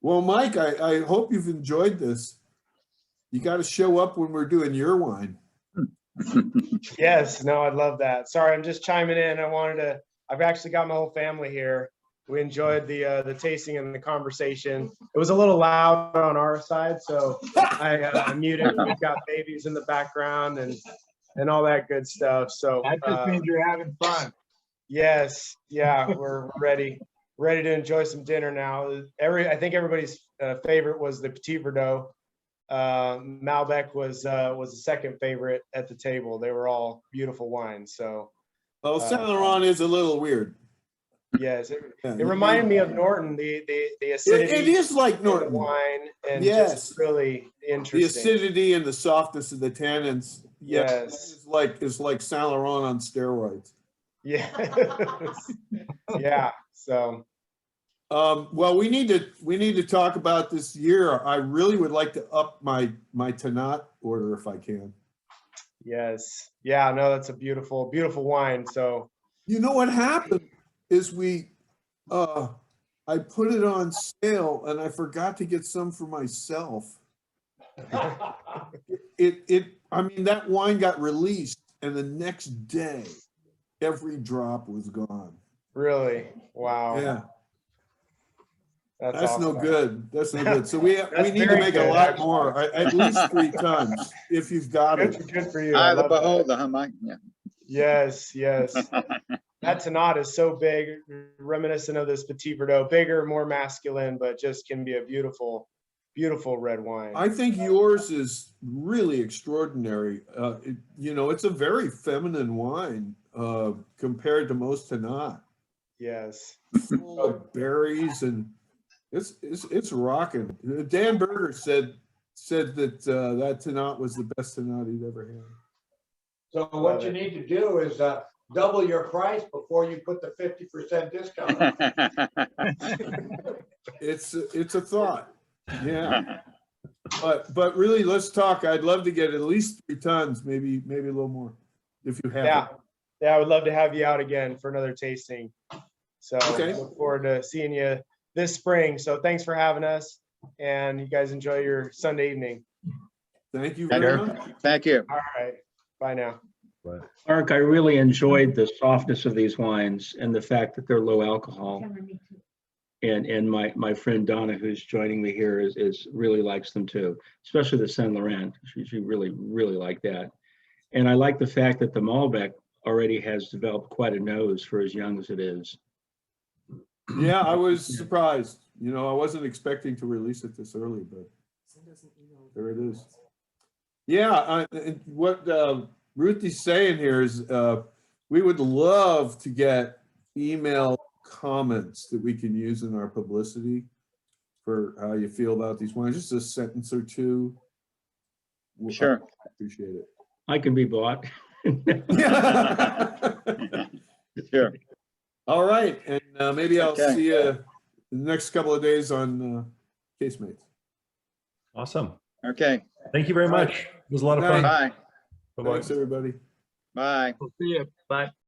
Well, Mike, I hope you've enjoyed this. You got to show up when we're doing your wine. Yes, no, I'd love that. Sorry, I'm just chiming in. I've actually got my whole family here. We enjoyed the tasting and the conversation. It was a little loud on our side, so I muted. We've got babies in the background and all that good stuff. So That just means you're having fun. yes, yeah, we're ready to enjoy some dinner now. I think everybody's favorite was the Petit Verdot. Malbec was the second favorite at the table. They were all beautiful wines. So, well, Celeron is a little weird. Yes, it reminded me of Norton. The acidity. It is like Norton wine, and yes, just really interesting. The acidity and the softness of the tannins. Yes, it's like Celeron on steroids. Yeah, yeah. So, well, we need to talk about this year. I really would like to up my Tannat order if I can. Yes, yeah. No, that's a beautiful wine. So, you know what happened is I put it on sale and I forgot to get some for myself. I mean, that wine got released and the next day every drop was gone. Really? Wow. Yeah. That's awesome. no good. That's no good. So we need to make a lot more, at least 3 tons if you've got it. Good for you. Eye of the beholder, huh, Mike? Yeah. Yes, yes. That Tannat is so big, reminiscent of this Petit Verdot, bigger, more masculine, but just can be a beautiful, beautiful red wine. I think yours is really extraordinary. It's a very feminine wine compared to most Tannat. Yes. Full of berries and it's rocking. Dan Berger said that that Tannat was the best Tannat he'd ever had. So what you need to do is double your price before you put the 50% discount on. It's a thought. Yeah. But really, let's talk. I'd love to get at least 3 tons, maybe a little more if you have it. Yeah, I would love to have you out again for another tasting. So okay. Look forward to seeing you this spring. So thanks for having us, and you guys enjoy your Sunday evening. Thank you very much. Thank you. All right. Bye now. Mark, I really enjoyed the softness of these wines and the fact that they're low alcohol. And my friend Donna, who's joining me here, is really likes them too, especially the Saint Laurent. She really liked that. And I like the fact that the Malbec already has developed quite a nose for as young as it is. Yeah, I was surprised. I wasn't expecting to release it this early, but there it is. Yeah, what Ruthie's saying here is we would love to get email comments that we can use in our publicity for how you feel about these wines. Just a sentence or two. Sure. I appreciate it. I can be bought. Sure. All right, and maybe I'll see you the next couple of days on Casemates. Awesome. Okay. Thank you very much. It was a lot of fun. Bye. Thanks, everybody. Bye. We'll see you. Bye.